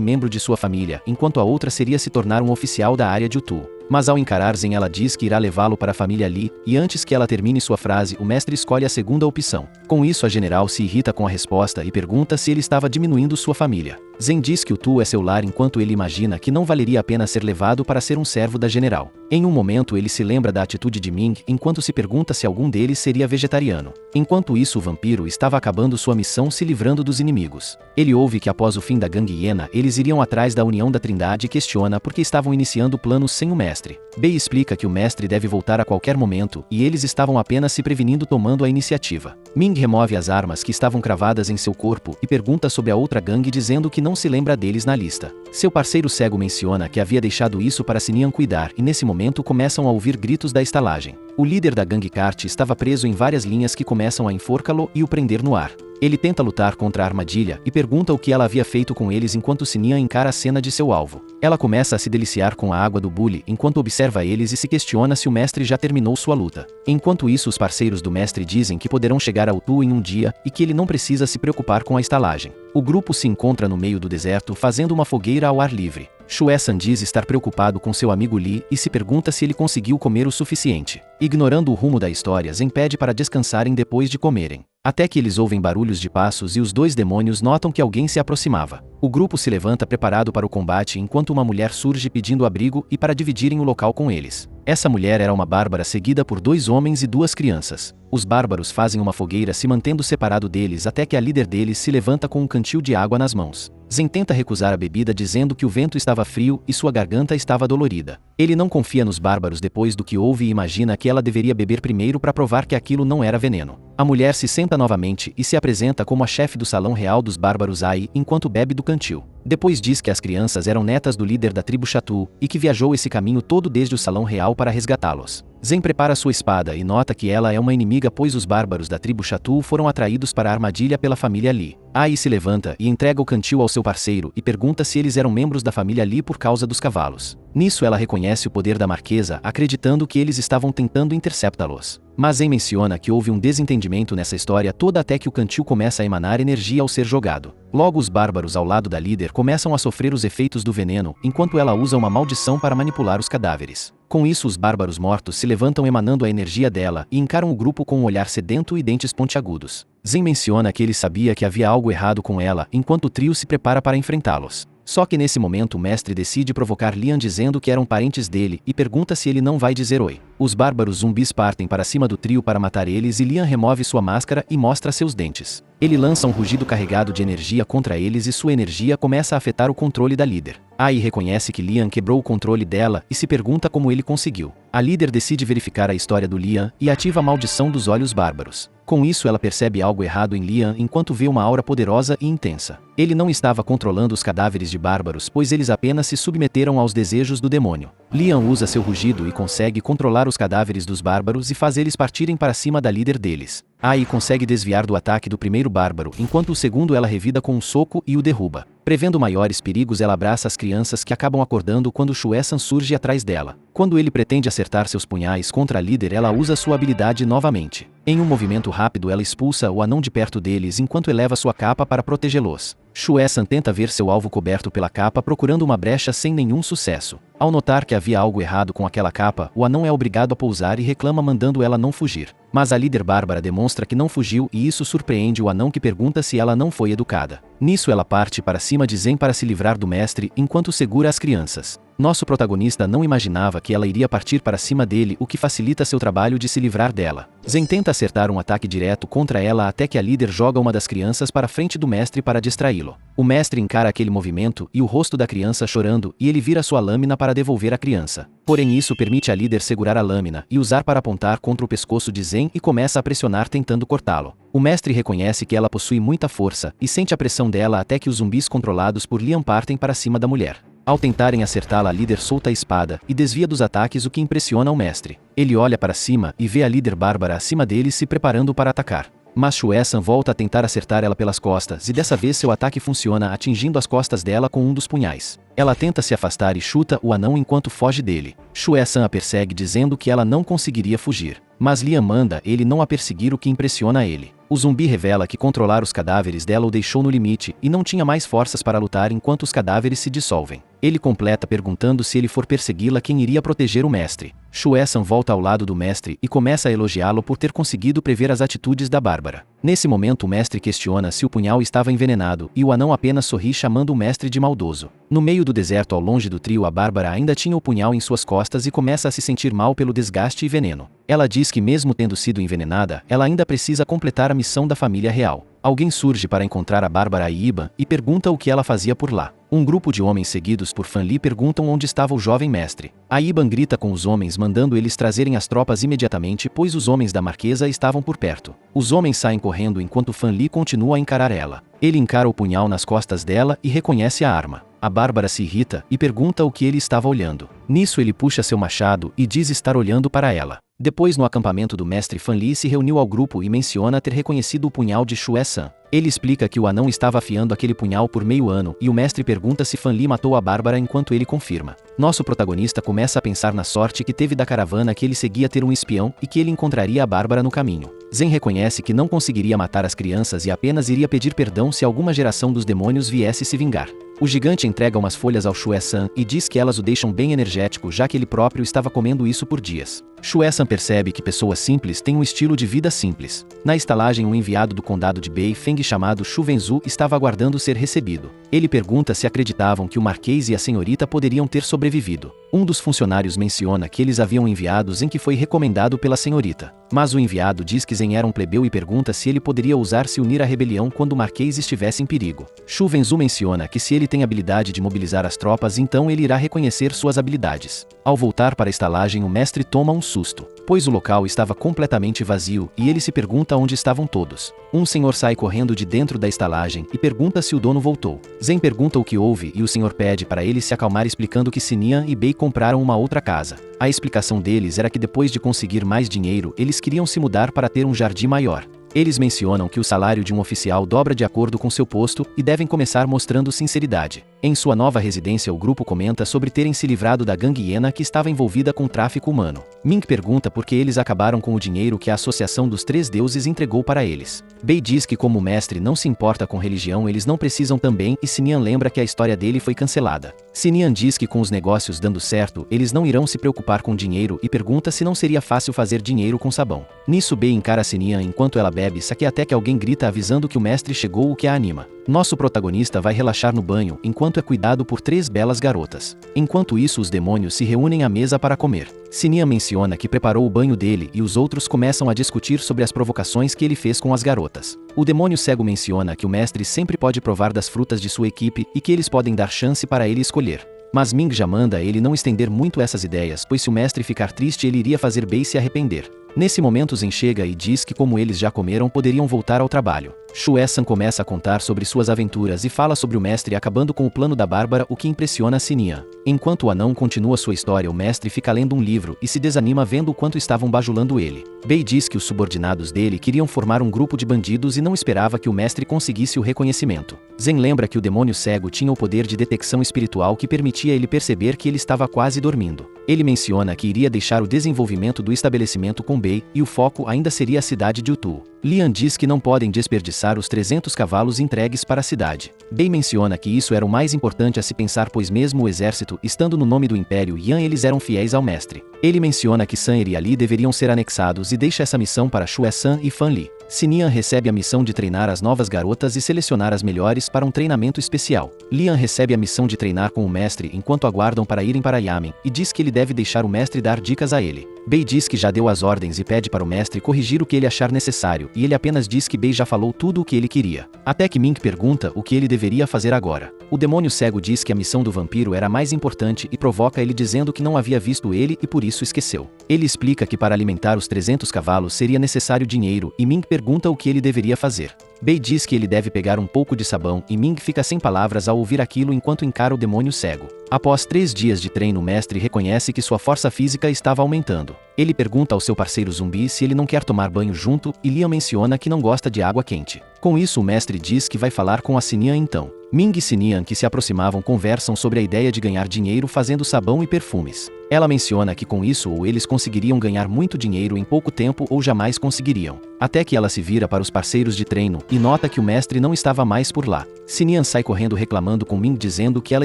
membro de sua família, enquanto a outra seria se tornar um oficial da área de Utu. Mas ao encarar Zen ela diz que irá levá-lo para a família Li, e antes que ela termine sua frase o mestre escolhe a segunda opção. Com isso a general se irrita com a resposta e pergunta se ele estava diminuindo sua família. Zen diz que Utu é seu lar enquanto ele imagina que não valeria a pena ser levado para ser um servo da general. Em um momento ele se lembra da atitude de Ming enquanto se pergunta se algum deles seria vegetariano. Enquanto isso o vampiro estava acabando sua missão se livrando dos inimigos. Ele ouve que após o fim da gangue hiena eles iriam atrás da União da Trindade e questiona por que estavam iniciando planos sem o mestre. Bei explica que o mestre deve voltar a qualquer momento e eles estavam apenas se prevenindo tomando a iniciativa. Ming remove as armas que estavam cravadas em seu corpo e pergunta sobre a outra gangue dizendo que não se lembra deles na lista. Seu parceiro cego menciona que havia deixado isso para Sinian cuidar e nesse momento começam a ouvir gritos da estalagem. O líder da gangue Kart estava preso em várias linhas que começam a enforcá-lo e o prender no ar. Ele tenta lutar contra a armadilha e pergunta o que ela havia feito com eles enquanto Sinian encara a cena de seu alvo. Ela começa a se deliciar com a água do bule enquanto observa eles e se questiona se o mestre já terminou sua luta. Enquanto isso os parceiros do mestre dizem que poderão chegar a Utu em um dia e que ele não precisa se preocupar com a estalagem. O grupo se encontra no meio do deserto fazendo uma fogueira ao ar livre. Shueisha diz estar preocupado com seu amigo Li e se pergunta se ele conseguiu comer o suficiente. Ignorando o rumo da história, Zen pede para descansarem depois de comerem. Até que eles ouvem barulhos de passos e os dois demônios notam que alguém se aproximava. O grupo se levanta preparado para o combate enquanto uma mulher surge pedindo abrigo e para dividirem o local com eles. Essa mulher era uma bárbara seguida por 2 homens e 2 crianças. Os bárbaros fazem uma fogueira se mantendo separado deles até que a líder deles se levanta com um cantil de água nas mãos. Zen tenta recusar a bebida dizendo que o vento estava frio e sua garganta estava dolorida. Ele não confia nos bárbaros depois do que ouve e imagina que ela deveria beber primeiro para provar que aquilo não era veneno. A mulher se senta novamente e se apresenta como a chefe do salão real dos bárbaros Ai enquanto bebe do cantil. Depois diz que as crianças eram netas do líder da tribo Chatu e que viajou esse caminho todo desde o salão real para resgatá-los. Zen prepara sua espada e nota que ela é uma inimiga pois os bárbaros da tribo Chatu foram atraídos para a armadilha pela família Li. Ai se levanta e entrega o cantil ao seu parceiro e pergunta se eles eram membros da família Li por causa dos cavalos. Nisso ela reconhece o poder da marquesa, acreditando que eles estavam tentando interceptá-los. Mas Zen menciona que houve um desentendimento nessa história toda até que o cantil começa a emanar energia ao ser jogado. Logo os bárbaros ao lado da líder começam a sofrer os efeitos do veneno, enquanto ela usa uma maldição para manipular os cadáveres. Com isso os bárbaros mortos se levantam emanando a energia dela e encaram o grupo com um olhar sedento e dentes pontiagudos. Zen menciona que ele sabia que havia algo errado com ela enquanto o trio se prepara para enfrentá-los. Só que nesse momento o mestre decide provocar Lian dizendo que eram parentes dele e pergunta se ele não vai dizer oi. Os bárbaros zumbis partem para cima do trio para matar eles e Lian remove sua máscara e mostra seus dentes. Ele lança um rugido carregado de energia contra eles e sua energia começa a afetar o controle da líder. Ai reconhece que Lian quebrou o controle dela e se pergunta como ele conseguiu. A líder decide verificar a história do Lian e ativa a maldição dos olhos bárbaros. Com isso ela percebe algo errado em Lian enquanto vê uma aura poderosa e intensa. Ele não estava controlando os cadáveres de bárbaros pois eles apenas se submeteram aos desejos do demônio. Lian usa seu rugido e consegue controlar os cadáveres dos bárbaros e faz eles partirem para cima da líder deles. Ai consegue desviar do ataque do primeiro bárbaro enquanto o segundo ela revida com um soco e o derruba. Prevendo maiores perigos, ela abraça as crianças que acabam acordando quando Shue-san surge atrás dela. Quando ele pretende acertar seus punhais contra a líder, ela usa sua habilidade novamente. Em um movimento rápido, ela expulsa o anão de perto deles enquanto eleva sua capa para protegê-los. Shue-san tenta ver seu alvo coberto pela capa, procurando uma brecha sem nenhum sucesso. Ao notar que havia algo errado com aquela capa, o anão é obrigado a pousar e reclama, mandando ela não fugir. Mas a líder Bárbara demonstra que não fugiu e isso surpreende o anão, que pergunta se ela não foi educada. Nisso ela parte para cima de Zen para se livrar do mestre, enquanto segura as crianças. Nosso protagonista não imaginava que ela iria partir para cima dele, o que facilita seu trabalho de se livrar dela. Zen tenta acertar um ataque direto contra ela até que a líder joga uma das crianças para frente do mestre para distraí-lo. O mestre encara aquele movimento e o rosto da criança chorando, e ele vira sua lâmina para devolver a criança. Porém, isso permite a líder segurar a lâmina e usar para apontar contra o pescoço de Zen e começa a pressionar tentando cortá-lo. O mestre reconhece que ela possui muita força e sente a pressão dela até que os zumbis controlados por Liam partem para cima da mulher. Ao tentarem acertá-la, a líder solta a espada e desvia dos ataques, o que impressiona o mestre. Ele olha para cima e vê a líder Bárbara acima deles se preparando para atacar. Mas Shue-san volta a tentar acertar ela pelas costas e dessa vez seu ataque funciona, atingindo as costas dela com um dos punhais. Ela tenta se afastar e chuta o anão enquanto foge dele. Shue-san a persegue, dizendo que ela não conseguiria fugir. Mas Liam manda ele não a perseguir, o que impressiona ele. O zumbi revela que controlar os cadáveres dela o deixou no limite e não tinha mais forças para lutar enquanto os cadáveres se dissolvem. Ele completa perguntando se ele for persegui-la, quem iria proteger o mestre. Shue-san volta ao lado do mestre e começa a elogiá-lo por ter conseguido prever as atitudes da Bárbara. Nesse momento, o mestre questiona se o punhal estava envenenado e o anão apenas sorri, chamando o mestre de maldoso. No meio do deserto, ao longe do trio, a Bárbara ainda tinha o punhal em suas costas e começa a se sentir mal pelo desgaste e veneno. Ela diz que mesmo tendo sido envenenada, ela ainda precisa completar a missão da família real. Alguém surge para encontrar a Bárbara e Iban e pergunta o que ela fazia por lá. Um grupo de homens seguidos por Fan Li perguntam onde estava o jovem mestre. A Iban grita com os homens, mandando eles trazerem as tropas imediatamente, pois os homens da marquesa estavam por perto. Os homens saem correndo enquanto Fan Li continua a encarar ela. Ele encara o punhal nas costas dela e reconhece a arma. A Bárbara se irrita e pergunta o que ele estava olhando. Nisso ele puxa seu machado e diz estar olhando para ela. Depois, no acampamento do mestre, Fan Li se reuniu ao grupo e menciona ter reconhecido o punhal de Shue-san. Ele explica que o anão estava afiando aquele punhal por meio ano e o mestre pergunta se Fan Li matou a Bárbara, enquanto ele confirma. Nosso protagonista começa a pensar na sorte que teve da caravana que ele seguia ter um espião e que ele encontraria a Bárbara no caminho. Zen reconhece que não conseguiria matar as crianças e apenas iria pedir perdão se alguma geração dos demônios viesse se vingar. O gigante entrega umas folhas ao Shue-san e diz que elas o deixam bem energético, já que ele próprio estava comendo isso por dias. Shue-san percebe que pessoas simples têm um estilo de vida simples. Na estalagem, um enviado do condado de Beifeng chamado Shu Wenzu estava aguardando ser recebido. Ele pergunta se acreditavam que o marquês e a senhorita poderiam ter sobrevivido. Um dos funcionários menciona que eles haviam enviados em que foi recomendado pela senhorita. Mas o enviado diz que Zen era um plebeu e pergunta se ele poderia ousar se unir à rebelião quando o marquês estivesse em perigo. Shu Wenzu menciona que se ele tem habilidade de mobilizar as tropas, então ele irá reconhecer suas habilidades. Ao voltar para a estalagem, o mestre toma um susto, pois o local estava completamente vazio e ele se pergunta onde estavam todos. Um senhor sai correndo de dentro da estalagem e pergunta se o dono voltou. Zen pergunta o que houve e o senhor pede para ele se acalmar, explicando que Sinian e Bei compraram uma outra casa. A explicação deles era que depois de conseguir mais dinheiro, eles queriam se mudar para ter um jardim maior. Eles mencionam que o salário de um oficial dobra de acordo com seu posto e devem começar mostrando sinceridade. Em sua nova residência, o grupo comenta sobre terem se livrado da gangue hiena que estava envolvida com tráfico humano. Ming pergunta por que eles acabaram com o dinheiro que a Associação dos Três Deuses entregou para eles. Bei diz que como o mestre não se importa com religião, eles não precisam também, e Sinian lembra que a história dele foi cancelada. Sinian diz que com os negócios dando certo, eles não irão se preocupar com dinheiro e pergunta se não seria fácil fazer dinheiro com sabão. Nisso, Bei encara Sinian enquanto ela bebe saque até que alguém grita avisando que o mestre chegou, o que a anima. Nosso protagonista vai relaxar no banho enquanto é cuidado por 3 belas garotas. Enquanto isso, os demônios se reúnem à mesa para comer. Sinian menciona que preparou o banho dele e os outros começam a discutir sobre as provocações que ele fez com as garotas. O demônio cego menciona que o mestre sempre pode provar das frutas de sua equipe e que eles podem dar chance para ele escolher. Mas Ming já manda ele não estender muito essas ideias, pois se o mestre ficar triste, ele iria fazer Bei se arrepender. Nesse momento, Zen chega e diz que como eles já comeram, poderiam voltar ao trabalho. Shue-san começa a contar sobre suas aventuras e fala sobre o mestre acabando com o plano da Bárbara, o que impressiona Sinian. Enquanto o anão continua sua história, o mestre fica lendo um livro e se desanima vendo o quanto estavam bajulando ele. Bei diz que os subordinados dele queriam formar um grupo de bandidos e não esperava que o mestre conseguisse o reconhecimento. Zen lembra que o demônio cego tinha o poder de detecção espiritual que permitia ele perceber que ele estava quase dormindo. Ele menciona que iria deixar o desenvolvimento do estabelecimento com Bei e o foco ainda seria a cidade de Utu. Lian diz que não podem desperdiçar os 300 cavalos entregues para a cidade. Bei menciona que isso era o mais importante a se pensar, pois mesmo o exército estando no nome do Império Yan, eles eram fiéis ao mestre. Ele menciona que San'er e Ali deveriam ser anexados e deixa essa missão para Shue-san e Fan Li. Sinian recebe a missão de treinar as novas garotas e selecionar as melhores para um treinamento especial. Lian recebe a missão de treinar com o mestre enquanto aguardam para irem para Yamen e diz que ele deve deixar o mestre dar dicas a ele. Bei diz que já deu as ordens e pede para o mestre corrigir o que ele achar necessário, e ele apenas diz que Bei já falou tudo o que ele queria. Até que Ming pergunta o que ele deveria fazer agora. O demônio cego diz que a missão do vampiro era mais importante e provoca ele dizendo que não havia visto ele e por isso esqueceu. Ele explica que para alimentar os 300 cavalos seria necessário dinheiro e Ming pergunta o que ele deveria fazer. Bei diz que ele deve pegar um pouco de sabão e Ming fica sem palavras ao ouvir aquilo enquanto encara o demônio cego. Após 3 dias de treino, o mestre reconhece que sua força física estava aumentando. Ele pergunta ao seu parceiro zumbi se ele não quer tomar banho junto e Liam menciona que não gosta de água quente. Com isso, o mestre diz que vai falar com a Sinian então. Ming e Sinian, que se aproximavam, conversam sobre a ideia de ganhar dinheiro fazendo sabão e perfumes. Ela menciona que com isso ou eles conseguiriam ganhar muito dinheiro em pouco tempo ou jamais conseguiriam. Até que ela se vira para os parceiros de treino e nota que o mestre não estava mais por lá. Sinian sai correndo reclamando com Ming dizendo que ela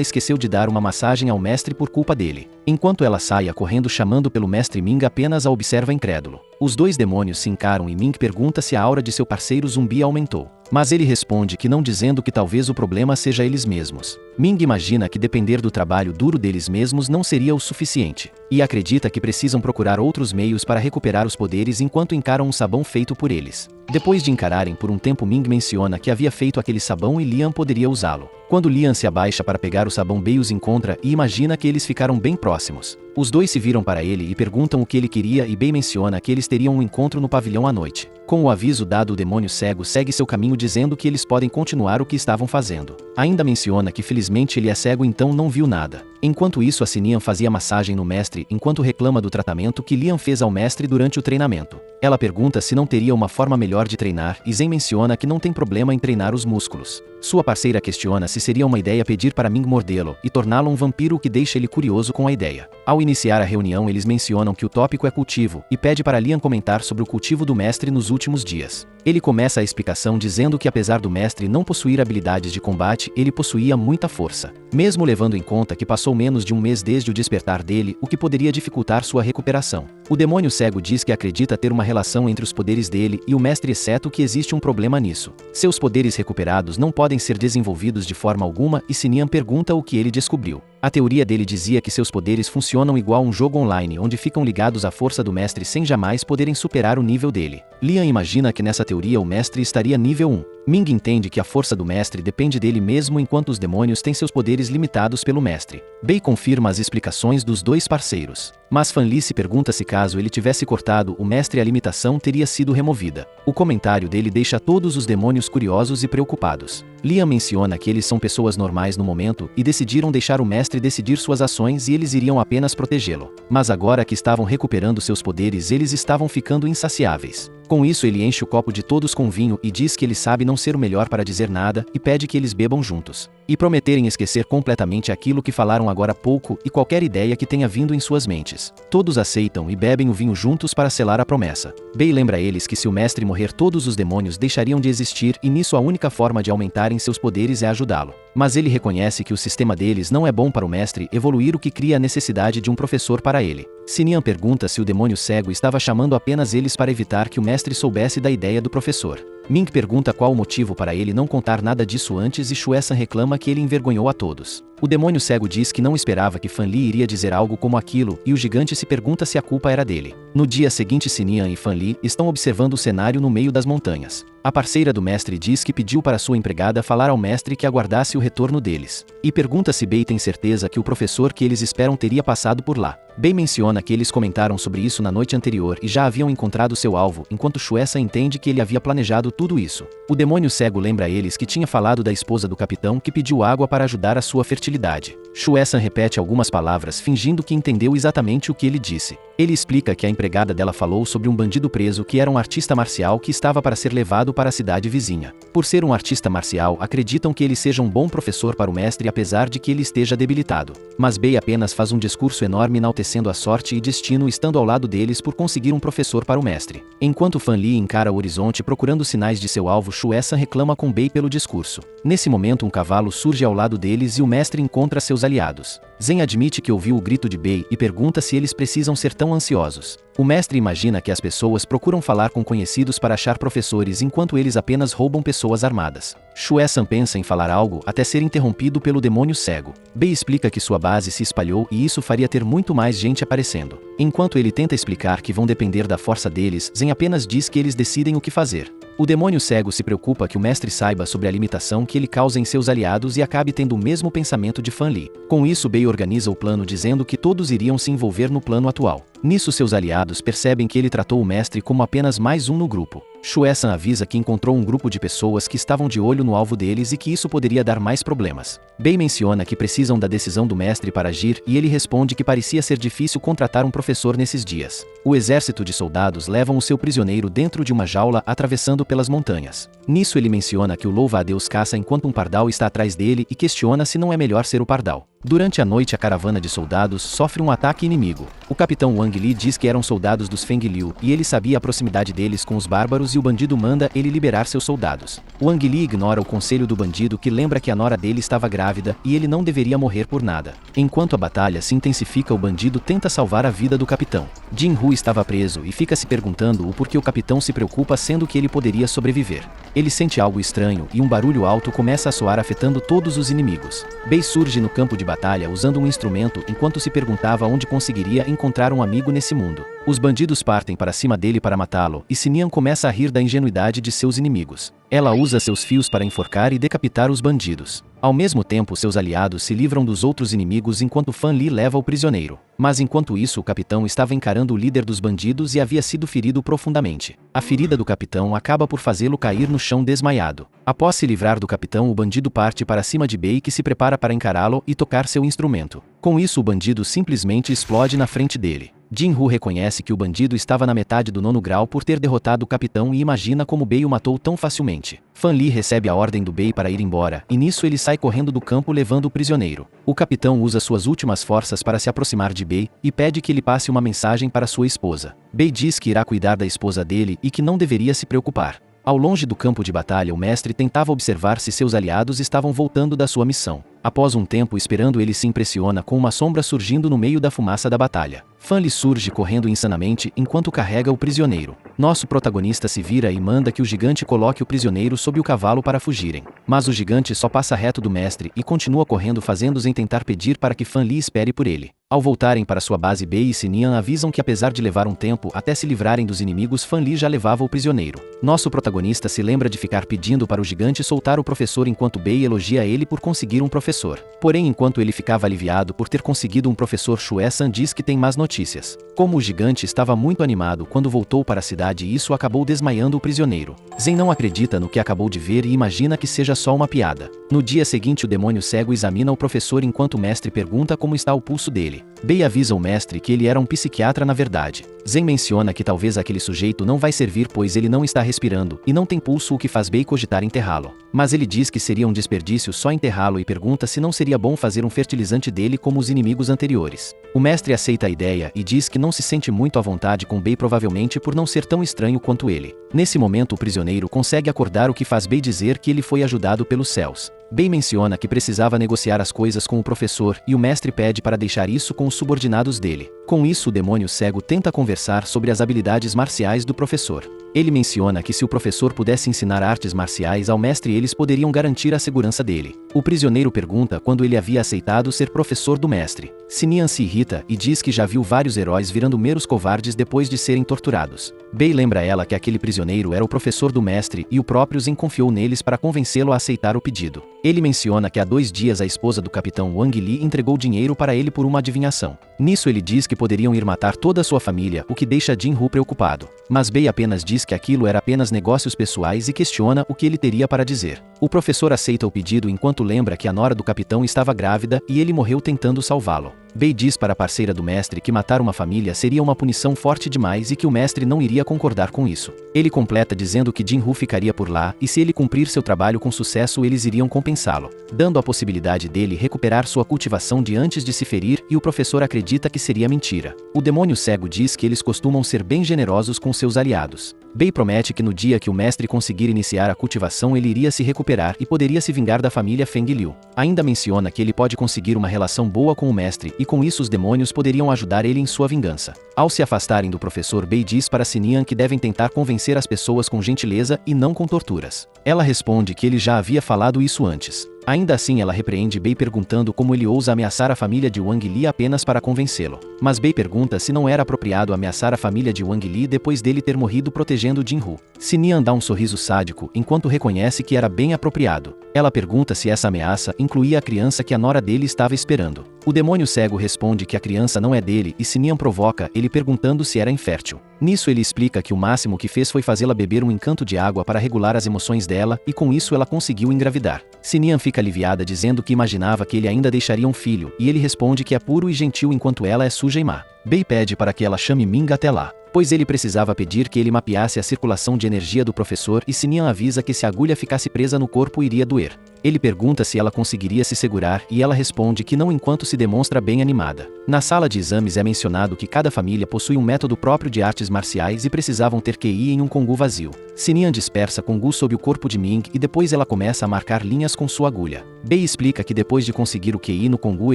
esqueceu de dar uma massagem ao mestre por culpa dele. Enquanto ela saia correndo chamando pelo mestre, Ming apenas a observa incrédulo. Os dois demônios se encaram e Ming pergunta se a aura de seu parceiro zumbi aumentou. Mas ele responde que não, dizendo que talvez o problema seja eles mesmos. Ming imagina que depender do trabalho duro deles mesmos não seria o suficiente, e acredita que precisam procurar outros meios para recuperar os poderes enquanto encaram um sabão feito por eles. Depois de encararem por um tempo, Ming menciona que havia feito aquele sabão e Liam poderia usá-lo. Quando Liam se abaixa para pegar o sabão, Bei os encontra e imagina que eles ficaram bem próximos. Os dois se viram para ele e perguntam o que ele queria e Bei menciona que eles teriam um encontro no pavilhão à noite. Com o aviso dado, o demônio cego segue seu caminho dizendo que eles podem continuar o que estavam fazendo. Ainda menciona que felizmente ele é cego, então não viu nada. Enquanto isso, a Sinian fazia massagem no mestre enquanto reclama do tratamento que Liam fez ao mestre durante o treinamento. Ela pergunta se não teria uma forma melhor de treinar e Zen menciona que não tem problema em treinar os músculos. Sua parceira questiona se seria uma ideia pedir para Ming mordê-lo e torná-lo um vampiro, o que deixa ele curioso com a ideia. Ao iniciar a reunião, eles mencionam que o tópico é cultivo e pede para Liam comentar sobre o cultivo do mestre nos últimos dias. Ele começa a explicação dizendo que apesar do mestre não possuir habilidades de combate, ele possuía muita força. Mesmo levando em conta que passou menos de um mês desde o despertar dele, o que poderia dificultar sua recuperação. O demônio cego diz que acredita ter uma relação entre os poderes dele e o mestre, exceto que existe um problema nisso. Seus poderes recuperados não podem ser desenvolvidos de forma alguma e Sinian pergunta o que ele descobriu. A teoria dele dizia que seus poderes funcionam igual um jogo online onde ficam ligados à força do mestre sem jamais poderem superar o nível dele. Liam imagina que nessa teoria o mestre estaria nível 1. Ming entende que a força do mestre depende dele mesmo, enquanto os demônios têm seus poderes limitados pelo mestre. Bei confirma as explicações dos dois parceiros. Mas Fan Li se pergunta se caso ele tivesse cortado o mestre a limitação teria sido removida. O comentário dele deixa todos os demônios curiosos e preocupados. Liam menciona que eles são pessoas normais no momento e decidiram deixar o mestre decidir suas ações e eles iriam apenas protegê-lo. Mas agora que estavam recuperando seus poderes, eles estavam ficando insaciáveis. Com isso, ele enche o copo de todos com vinho e diz que ele sabe não ser o melhor para dizer nada e pede que eles bebam juntos. E prometerem esquecer completamente aquilo que falaram agora há pouco e qualquer ideia que tenha vindo em suas mentes. Todos aceitam e bebem o vinho juntos para selar a promessa. Bei lembra eles que se o mestre morrer, todos os demônios deixariam de existir e nisso a única forma de aumentarem seus poderes é ajudá-lo. Mas ele reconhece que o sistema deles não é bom para o mestre evoluir, o que cria a necessidade de um professor para ele. Sinian pergunta se o demônio cego estava chamando apenas eles para evitar que o mestre soubesse da ideia do professor. Ming pergunta qual o motivo para ele não contar nada disso antes e Shue-san reclama que ele envergonhou a todos. O demônio cego diz que não esperava que Fan Li iria dizer algo como aquilo e o gigante se pergunta se a culpa era dele. No dia seguinte, Sinian e Fan Li estão observando o cenário no meio das montanhas. A parceira do mestre diz que pediu para sua empregada falar ao mestre que aguardasse o retorno deles. E pergunta se Bei tem certeza que o professor que eles esperam teria passado por lá. Bei menciona que eles comentaram sobre isso na noite anterior e já haviam encontrado seu alvo, enquanto Shuesan entende que ele havia planejado tudo isso. O demônio cego lembra a eles que tinha falado da esposa do capitão que pediu água para ajudar a sua fertilidade. Shuesan repete algumas palavras fingindo que entendeu exatamente o que ele disse. Ele explica que a empregada dela falou sobre um bandido preso que era um artista marcial que estava para ser levado para a cidade vizinha. Por ser um artista marcial, acreditam que ele seja um bom professor para o mestre apesar de que ele esteja debilitado. Mas Bei apenas faz um discurso enorme enaltecendo a sorte e destino estando ao lado deles por conseguir um professor para o mestre. Enquanto Fan Li encara o horizonte procurando sinais de seu alvo, Shuesan reclama com Bei pelo discurso. Nesse momento um cavalo surge ao lado deles e o mestre encontra seus aliados. Zen admite que ouviu o grito de Bei e pergunta se eles precisam ser tão ansiosos. O mestre imagina que as pessoas procuram falar com conhecidos para achar professores enquanto eles apenas roubam pessoas armadas. Shuesan pensa em falar algo até ser interrompido pelo demônio cego. Bei explica que sua base se espalhou e isso faria ter muito mais gente aparecendo. Enquanto ele tenta explicar que vão depender da força deles, Zen apenas diz que eles decidem o que fazer. O demônio cego se preocupa que o mestre saiba sobre a limitação que ele causa em seus aliados e acabe tendo o mesmo pensamento de Fan Li. Com isso, Bei organiza o plano dizendo que todos iriam se envolver no plano atual. Nisso seus aliados percebem que ele tratou o mestre como apenas mais um no grupo. Shuesan avisa que encontrou um grupo de pessoas que estavam de olho no alvo deles e que isso poderia dar mais problemas. Bei menciona que precisam da decisão do mestre para agir e ele responde que parecia ser difícil contratar um professor nesses dias. O exército de soldados levam o seu prisioneiro dentro de uma jaula atravessando pelas montanhas. Nisso ele menciona que o louva-a-Deus caça enquanto um pardal está atrás dele e questiona se não é melhor ser o pardal. Durante a noite a caravana de soldados sofre um ataque inimigo. O capitão Wang Li diz que eram soldados dos Feng Liu e ele sabia a proximidade deles com os bárbaros e o bandido manda ele liberar seus soldados. Wang Li ignora o conselho do bandido que lembra que a nora dele estava grávida e ele não deveria morrer por nada. Enquanto a batalha se intensifica, o bandido tenta salvar a vida do capitão. Jin Hu estava preso e fica se perguntando o porquê o capitão se preocupa sendo que ele poderia sobreviver. Ele sente algo estranho e um barulho alto começa a soar afetando todos os inimigos. Bei surge no campo de batalha usando um instrumento enquanto se perguntava onde conseguiria encontrar um amigo nesse mundo. Os bandidos partem para cima dele para matá-lo e Sinian começa a rir da ingenuidade de seus inimigos. Ela usa seus fios para enforcar e decapitar os bandidos. Ao mesmo tempo, seus aliados se livram dos outros inimigos enquanto Fan Li leva o prisioneiro. Mas enquanto isso, o capitão estava encarando o líder dos bandidos e havia sido ferido profundamente. A ferida do capitão acaba por fazê-lo cair no chão desmaiado. Após se livrar do capitão, o bandido parte para cima de Bei, que se prepara para encará-lo e tocar seu instrumento. Com isso, o bandido simplesmente explode na frente dele. Jin Hu reconhece que o bandido estava na metade do 9º grau por ter derrotado o capitão e imagina como Bei o matou tão facilmente. Fan Li recebe a ordem do Bei para ir embora, e nisso ele sai correndo do campo levando o prisioneiro. O capitão usa suas últimas forças para se aproximar de Bei e pede que ele passe uma mensagem para sua esposa. Bei diz que irá cuidar da esposa dele e que não deveria se preocupar. Ao longe do campo de batalha, o mestre tentava observar se seus aliados estavam voltando da sua missão. Após um tempo esperando, ele se impressiona com uma sombra surgindo no meio da fumaça da batalha. Fan Li surge correndo insanamente enquanto carrega o prisioneiro. Nosso protagonista se vira e manda que o gigante coloque o prisioneiro sob o cavalo para fugirem. Mas o gigante só passa reto do mestre e continua correndo, fazendo-os em tentar pedir para que Fan Li espere por ele. Ao voltarem para sua base, Bei e Sinian avisam que apesar de levar um tempo até se livrarem dos inimigos, Fan Li já levava o prisioneiro. Nosso protagonista se lembra de ficar pedindo para o gigante soltar o professor enquanto Bei elogia ele por conseguir um professor. Porém, enquanto ele ficava aliviado por ter conseguido um professor, Shuesan diz que tem más notícias. Como o gigante estava muito animado quando voltou para a cidade, isso acabou desmaiando o prisioneiro. Zen não acredita no que acabou de ver e imagina que seja só uma piada. No dia seguinte, o demônio cego examina o professor enquanto o mestre pergunta como está o pulso dele. Bei avisa o mestre que ele era um psiquiatra na verdade. Zen menciona que talvez aquele sujeito não vai servir pois ele não está respirando e não tem pulso, o que faz Bei cogitar enterrá-lo. Mas ele diz que seria um desperdício só enterrá-lo e pergunta se não seria bom fazer um fertilizante dele como os inimigos anteriores. O mestre aceita a ideia e diz que não se sente muito à vontade com Bei, provavelmente por não ser tão estranho quanto ele. Nesse momento, o prisioneiro consegue acordar, o que faz Bei dizer que ele foi ajudado pelos céus. Bei menciona que precisava negociar as coisas com o professor e o mestre pede para deixar isso com os subordinados dele. Com isso, o demônio cego tenta conversar sobre as habilidades marciais do professor. Ele menciona que se o professor pudesse ensinar artes marciais ao mestre, eles poderiam garantir a segurança dele. O prisioneiro pergunta quando ele havia aceitado ser professor do mestre. Sinian se irrita e diz que já viu vários heróis virando meros covardes depois de serem torturados. Bei lembra ela que aquele prisioneiro era o professor do mestre e o próprio Zen confiou neles para convencê-lo a aceitar o pedido. Ele menciona que há 2 dias a esposa do capitão Wang Li entregou dinheiro para ele por uma adivinhação. Nisso ele diz que poderiam ir matar toda a sua família, o que deixa Jin-Hu preocupado. Mas Bei apenas diz que aquilo era apenas negócios pessoais e questiona o que ele teria para dizer. O professor aceita o pedido enquanto lembra que a nora do capitão estava grávida e ele morreu tentando salvá-lo. Bei diz para a parceira do mestre que matar uma família seria uma punição forte demais e que o mestre não iria concordar com isso. Ele completa dizendo que Jin-Hu ficaria por lá e se ele cumprir seu trabalho com sucesso eles iriam compensá-lo, dando a possibilidade dele recuperar sua cultivação de antes de se ferir, e o professor acredita que seria mentira. O demônio cego diz que eles costumam ser bem generosos com seus aliados. Bei promete que no dia que o mestre conseguir iniciar a cultivação ele iria se recuperar e poderia se vingar da família Feng Liu. Ainda menciona que ele pode conseguir uma relação boa com o mestre e com isso os demônios poderiam ajudar ele em sua vingança. Ao se afastarem do professor, Bei diz para Sinian que devem tentar convencer as pessoas com gentileza e não com torturas. Ela responde que ele já havia falado isso antes. Ainda assim ela repreende Bei perguntando como ele ousa ameaçar a família de Wang Li apenas para convencê-lo. Mas Bei pergunta se não era apropriado ameaçar a família de Wang Li depois dele ter morrido protegendo Jin-Hu. Sinian dá um sorriso sádico enquanto reconhece que era bem apropriado. Ela pergunta se essa ameaça incluía a criança que a nora dele estava esperando. O demônio cego responde que a criança não é dele e Sinian provoca ele perguntando se era infértil. Nisso ele explica que o máximo que fez foi fazê-la beber um encanto de água para regular as emoções dela e com isso ela conseguiu engravidar. Sinian fica aliviada dizendo que imaginava que ele ainda deixaria um filho e ele responde que é puro e gentil enquanto ela é suja e má. Bei pede para que ela chame Ming até lá, pois ele precisava pedir que ele mapeasse a circulação de energia do professor e Sinian avisa que se a agulha ficasse presa no corpo iria doer. Ele pergunta se ela conseguiria se segurar e ela responde que não enquanto se demonstra bem animada. Na sala de exames é mencionado que cada família possui um método próprio de artes marciais e precisavam ter QI em um Kongu vazio. Sinian dispersa Kongu sob o corpo de Ming e depois ela começa a marcar linhas com sua agulha. Bei explica que depois de conseguir o QI no Kongu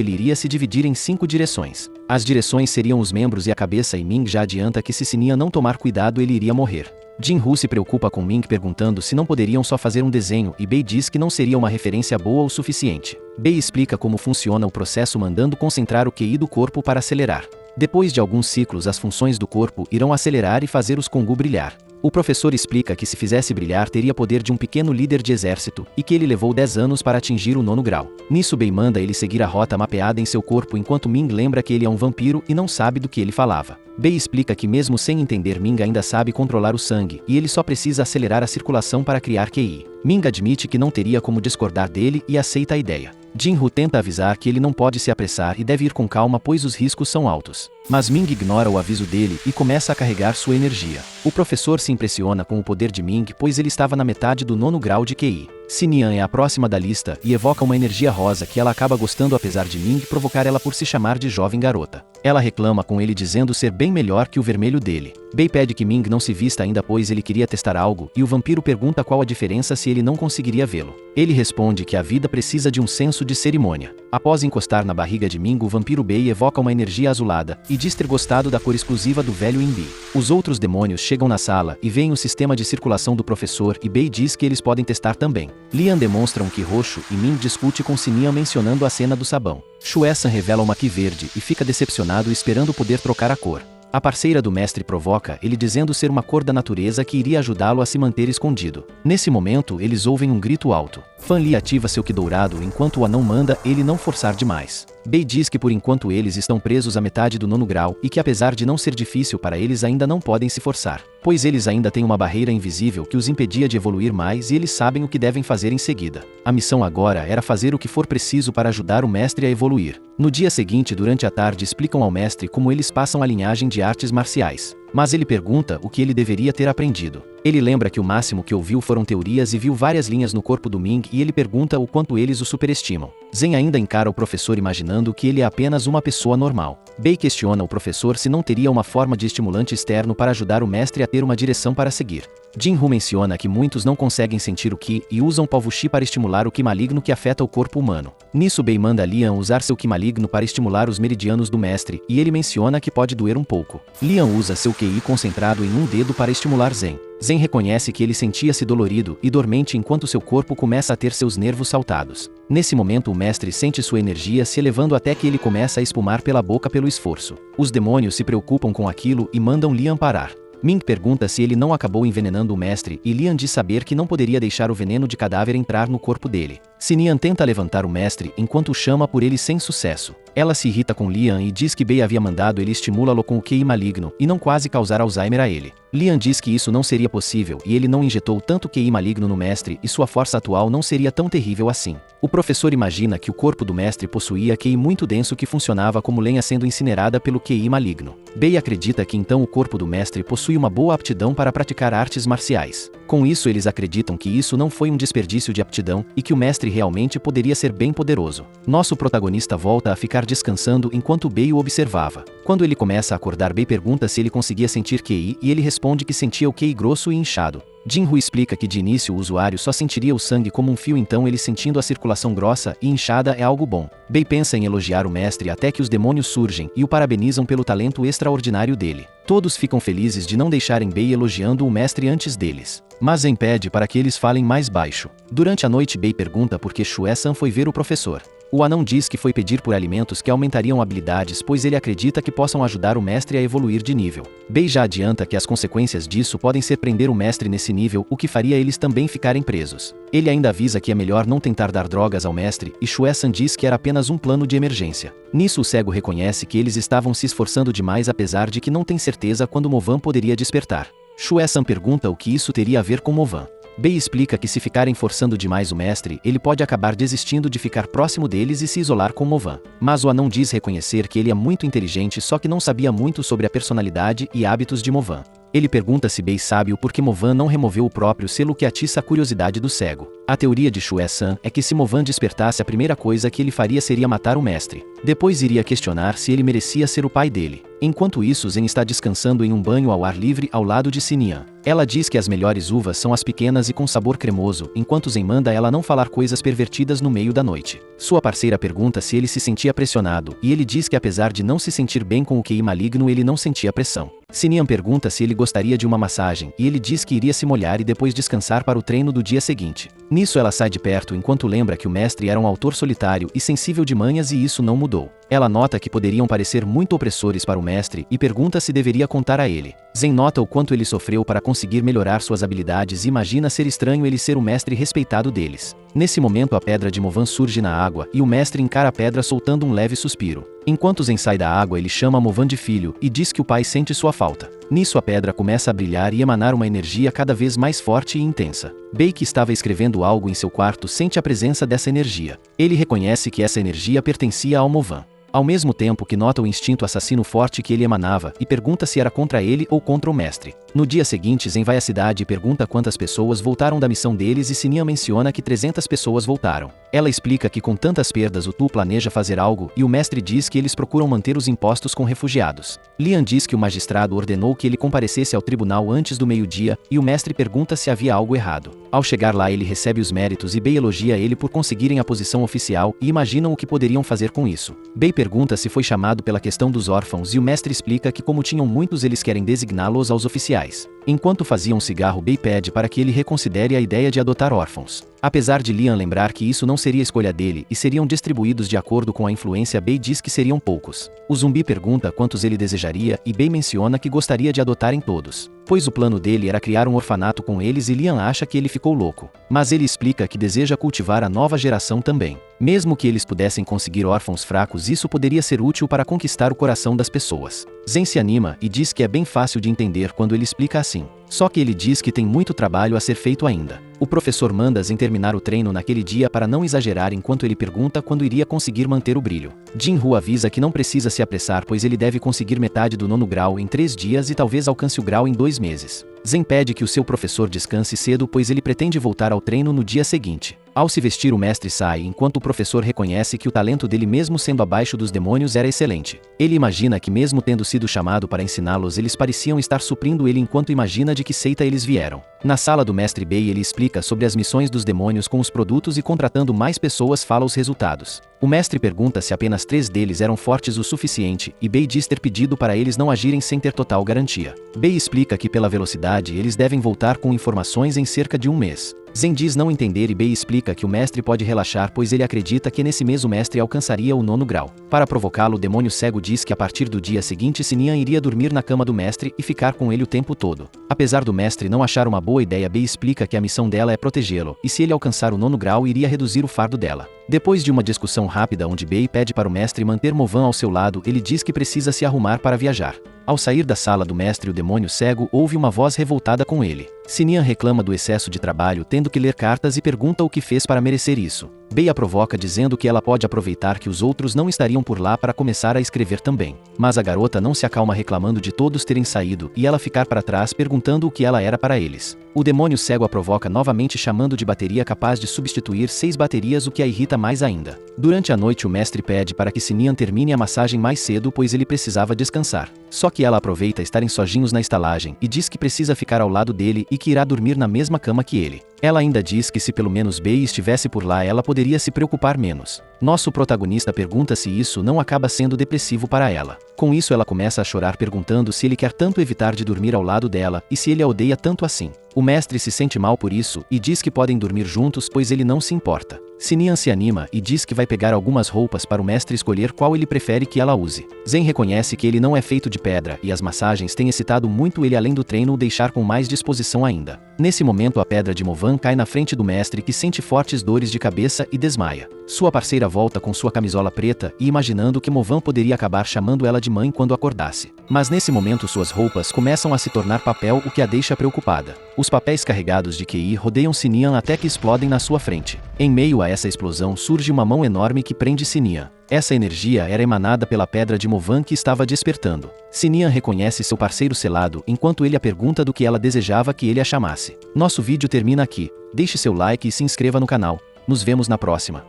ele iria se dividir em 5 direções. As direções seriam os membros e a cabeça e Ming já adianta que se Sinian não tomar cuidado ele iria morrer. Jin-Hu se preocupa com Ming perguntando se não poderiam só fazer um desenho e Bei diz que não seria uma referência boa o suficiente. Bei explica como funciona o processo mandando concentrar o QI do corpo para acelerar. Depois de alguns ciclos as funções do corpo irão acelerar e fazer os Kongu brilhar. O professor explica que se fizesse brilhar teria poder de um pequeno líder de exército e que ele levou 10 anos para atingir o 9º grau. Nisso Bei manda ele seguir a rota mapeada em seu corpo enquanto Ming lembra que ele é um vampiro e não sabe do que ele falava. Bei explica que mesmo sem entender Ming ainda sabe controlar o sangue e ele só precisa acelerar a circulação para criar QI. Ming admite que não teria como discordar dele e aceita a ideia. Jin-Hu tenta avisar que ele não pode se apressar e deve ir com calma pois os riscos são altos. Mas Ming ignora o aviso dele e começa a carregar sua energia. O professor se impressiona com o poder de Ming pois ele estava na metade do 9º grau de QI. Sinian é a próxima da lista e evoca uma energia rosa que ela acaba gostando apesar de Ming provocar ela por se chamar de jovem garota. Ela reclama com ele dizendo ser bem melhor que o vermelho dele. Bei pede que Ming não se vista ainda pois ele queria testar algo e o vampiro pergunta qual a diferença se ele não conseguiria vê-lo. Ele responde que a vida precisa de um senso de cerimônia. Após encostar na barriga de Ming o vampiro Bei evoca uma energia azulada e diz ter gostado da cor exclusiva do velho Inbi. Os outros demônios chegam na sala e veem o sistema de circulação do professor e Bei diz que eles podem testar também. Lian demonstra um Ki roxo e Ming discute com Sinian mencionando a cena do sabão. Shuesan revela uma Ki verde e fica decepcionado esperando poder trocar a cor. A parceira do mestre provoca ele dizendo ser uma cor da natureza que iria ajudá-lo a se manter escondido. Nesse momento eles ouvem um grito alto. Fan Li ativa seu Ki dourado enquanto o anão manda ele não forçar demais. Bei diz que por enquanto eles estão presos à metade do 9º grau e que apesar de não ser difícil para eles ainda não podem se forçar, pois eles ainda têm uma barreira invisível que os impedia de evoluir mais e eles sabem o que devem fazer em seguida. A missão agora era fazer o que for preciso para ajudar o mestre a evoluir. No dia seguinte durante a tarde explicam ao mestre como eles passam a linhagem de artes marciais. Mas ele pergunta o que ele deveria ter aprendido. Ele lembra que o máximo que ouviu foram teorias e viu várias linhas no corpo do Ming e ele pergunta o quanto eles o superestimam. Zen ainda encara o professor imaginando que ele é apenas uma pessoa normal. Bei questiona o professor se não teria uma forma de estimulante externo para ajudar o mestre a ter uma direção para seguir. Jin-Hu menciona que muitos não conseguem sentir o Ki e usam Palvushi para estimular o Ki maligno que afeta o corpo humano. Nisso Bei manda Lian usar seu Ki maligno para estimular os meridianos do mestre e ele menciona que pode doer um pouco. Lian usa seu QI concentrado em um dedo para estimular Zen. Zen reconhece que ele sentia-se dolorido e dormente enquanto seu corpo começa a ter seus nervos saltados. Nesse momento o mestre sente sua energia se elevando até que ele começa a espumar pela boca pelo esforço. Os demônios se preocupam com aquilo e mandam Lian parar. Ming pergunta se ele não acabou envenenando o mestre e Lian diz saber que não poderia deixar o veneno de cadáver entrar no corpo dele. Sinian tenta levantar o mestre enquanto o chama por ele sem sucesso. Ela se irrita com Lian e diz que Bei havia mandado ele estimulá-lo com o QI maligno e não quase causar Alzheimer a ele. Lian diz que isso não seria possível e ele não injetou tanto QI maligno no mestre e sua força atual não seria tão terrível assim. O professor imagina que o corpo do mestre possuía QI muito denso que funcionava como lenha sendo incinerada pelo QI maligno. Bei acredita que então o corpo do mestre possui uma boa aptidão para praticar artes marciais. Com isso eles acreditam que isso não foi um desperdício de aptidão e que o mestre realmente poderia ser bem poderoso. Nosso protagonista volta a ficar descansando enquanto Bei o observava. Quando ele começa a acordar, Bei pergunta se ele conseguia sentir QI e ele responde que sentia o QI grosso e inchado. Jinru explica que de início o usuário só sentiria o sangue como um fio, então ele sentindo a circulação grossa e inchada é algo bom. Bei pensa em elogiar o mestre até que os demônios surgem e o parabenizam pelo talento extraordinário dele. Todos ficam felizes de não deixarem Bei elogiando o mestre antes deles. Mas Zen pede para que eles falem mais baixo. Durante a noite Bei pergunta por que Shue-san foi ver o professor. O anão diz que foi pedir por alimentos que aumentariam habilidades, pois ele acredita que possam ajudar o mestre a evoluir de nível. Bei já adianta que as consequências disso podem ser prender o mestre nesse nível, o que faria eles também ficarem presos. Ele ainda avisa que é melhor não tentar dar drogas ao mestre, e Shue-san diz que era apenas um plano de emergência. Nisso o cego reconhece que eles estavam se esforçando demais apesar de que não tem certeza quando Movan poderia despertar. Shue-san pergunta o que isso teria a ver com Movan. Bei explica que se ficarem forçando demais o mestre, ele pode acabar desistindo de ficar próximo deles e se isolar com Movan. Mas o anão diz reconhecer que ele é muito inteligente, só que não sabia muito sobre a personalidade e hábitos de Movan. Ele pergunta se Bei sabe o porquê Movan não removeu o próprio selo, que atiça a curiosidade do cego. A teoria de Shue-san é que se Movan despertasse, a primeira coisa que ele faria seria matar o mestre. Depois iria questionar se ele merecia ser o pai dele. Enquanto isso, Zen está descansando em um banho ao ar livre ao lado de Sinian. Ela diz que as melhores uvas são as pequenas e com sabor cremoso, enquanto Zen manda ela não falar coisas pervertidas no meio da noite. Sua parceira pergunta se ele se sentia pressionado, e ele diz que apesar de não se sentir bem com o QI maligno, ele não sentia pressão. Sinian pergunta se ele gostaria de uma massagem, e ele diz que iria se molhar e depois descansar para o treino do dia seguinte. Nisso ela sai de perto enquanto lembra que o mestre era um autor solitário e sensível de manhas e isso não mudou. Ela nota que poderiam parecer muito opressores para o mestre e pergunta se deveria contar a ele. Zen nota o quanto ele sofreu para conseguir melhorar suas habilidades e imagina ser estranho ele ser o mestre respeitado deles. Nesse momento a pedra de Movan surge na água e o mestre encara a pedra soltando um leve suspiro. Enquanto Zen sai da água, ele chama Movan de filho e diz que o pai sente sua falta. Nisso a pedra começa a brilhar e emanar uma energia cada vez mais forte e intensa. Bei, que estava escrevendo algo em seu quarto, sente a presença dessa energia. Ele reconhece que essa energia pertencia ao Movan. Ao mesmo tempo que nota o instinto assassino forte que ele emanava e pergunta se era contra ele ou contra o mestre. No dia seguinte, Zen vai à cidade e pergunta quantas pessoas voltaram da missão deles e Sinian menciona que 300 pessoas voltaram. Ela explica que com tantas perdas o Tu planeja fazer algo e o mestre diz que eles procuram manter os impostos com refugiados. Lian diz que o magistrado ordenou que ele comparecesse ao tribunal antes do meio-dia e o mestre pergunta se havia algo errado. Ao chegar lá ele recebe os méritos e Bei elogia ele por conseguirem a posição oficial e imaginam o que poderiam fazer com isso. Bei pergunta se foi chamado pela questão dos órfãos e o mestre explica que como tinham muitos eles querem designá-los aos oficiais. Enquanto faziam um cigarro, Bei pede para que ele reconsidere a ideia de adotar órfãos. Apesar de Lian lembrar que isso não seria escolha dele e seriam distribuídos de acordo com a influência, Bei diz que seriam poucos. O zumbi pergunta quantos ele desejaria e Bei menciona que gostaria de adotarem todos, pois o plano dele era criar um orfanato com eles e Lian acha que ele ficou louco. Mas ele explica que deseja cultivar a nova geração também. Mesmo que eles pudessem conseguir órfãos fracos, isso poderia ser útil para conquistar o coração das pessoas. Zen se anima e diz que é bem fácil de entender quando ele explica assim. Só que ele diz que tem muito trabalho a ser feito ainda. O professor manda Zen terminar o treino naquele dia para não exagerar enquanto ele pergunta quando iria conseguir manter o brilho. Jinru avisa que não precisa se apressar, pois ele deve conseguir metade do 9º grau em 3 dias e talvez alcance o grau em 2 meses. Zen pede que o seu professor descanse cedo, pois ele pretende voltar ao treino no dia seguinte. Ao se vestir, o mestre sai enquanto o professor reconhece que o talento dele, mesmo sendo abaixo dos demônios, era excelente. Ele imagina que mesmo tendo sido chamado para ensiná-los, eles pareciam estar suprindo ele enquanto imagina de que seita eles vieram. Na sala do mestre Bei, ele explica sobre as missões dos demônios com os produtos e contratando mais pessoas fala os resultados. O mestre pergunta se apenas 3 deles eram fortes o suficiente, e Bei diz ter pedido para eles não agirem sem ter total garantia. Bei explica que pela velocidade eles devem voltar com informações em cerca de 1 mês. Zen diz não entender e Bei explica que o mestre pode relaxar pois ele acredita que nesse mês o mestre alcançaria o 9º grau. Para provocá-lo, o demônio cego diz que a partir do dia seguinte Sinian iria dormir na cama do mestre e ficar com ele o tempo todo. Apesar do mestre não achar uma boa ideia, Bei explica que a missão dela é protegê-lo, e se ele alcançar o 9º grau iria reduzir o fardo dela. Depois de uma discussão rápida onde Bei pede para o mestre manter Movan ao seu lado, ele diz que precisa se arrumar para viajar. Ao sair da sala do mestre, o demônio cego ouve uma voz revoltada com ele. Sinian reclama do excesso de trabalho, tendo que ler cartas, e pergunta o que fez para merecer isso. Bei a provoca dizendo que ela pode aproveitar que os outros não estariam por lá para começar a escrever também. Mas a garota não se acalma, reclamando de todos terem saído e ela ficar para trás, perguntando o que ela era para eles. O demônio cego a provoca novamente, chamando de bateria capaz de substituir 6 baterias, o que a irrita mais ainda. Durante a noite, o mestre pede para que Sinian termine a massagem mais cedo, pois ele precisava descansar. Só que ela aproveita estarem sozinhos na estalagem e diz que precisa ficar ao lado dele e que irá dormir na mesma cama que ele. Ela ainda diz que se pelo menos Bei estivesse por lá ela poderia se preocupar menos. Nosso protagonista pergunta se isso não acaba sendo depressivo para ela. Com isso ela começa a chorar, perguntando se ele quer tanto evitar de dormir ao lado dela e se ele a odeia tanto assim. O mestre se sente mal por isso e diz que podem dormir juntos pois ele não se importa. Sinian se anima e diz que vai pegar algumas roupas para o mestre escolher qual ele prefere que ela use. Zen reconhece que ele não é feito de pedra e as massagens têm excitado muito ele, além do treino o deixar com mais disposição ainda. Nesse momento a pedra de Movan cai na frente do mestre, que sente fortes dores de cabeça e desmaia. Sua parceira volta com sua camisola preta e imaginando que Movan poderia acabar chamando ela de mãe quando acordasse. Mas nesse momento suas roupas começam a se tornar papel, o que a deixa preocupada. Os papéis carregados de QI rodeiam Sinian até que explodem na sua frente. Em meio a essa explosão surge uma mão enorme que prende Sinian. Essa energia era emanada pela pedra de Movan que estava despertando. Sinian reconhece seu parceiro selado enquanto ele a pergunta do que ela desejava que ele a chamasse. Nosso vídeo termina aqui. Deixe seu like e se inscreva no canal. Nos vemos na próxima.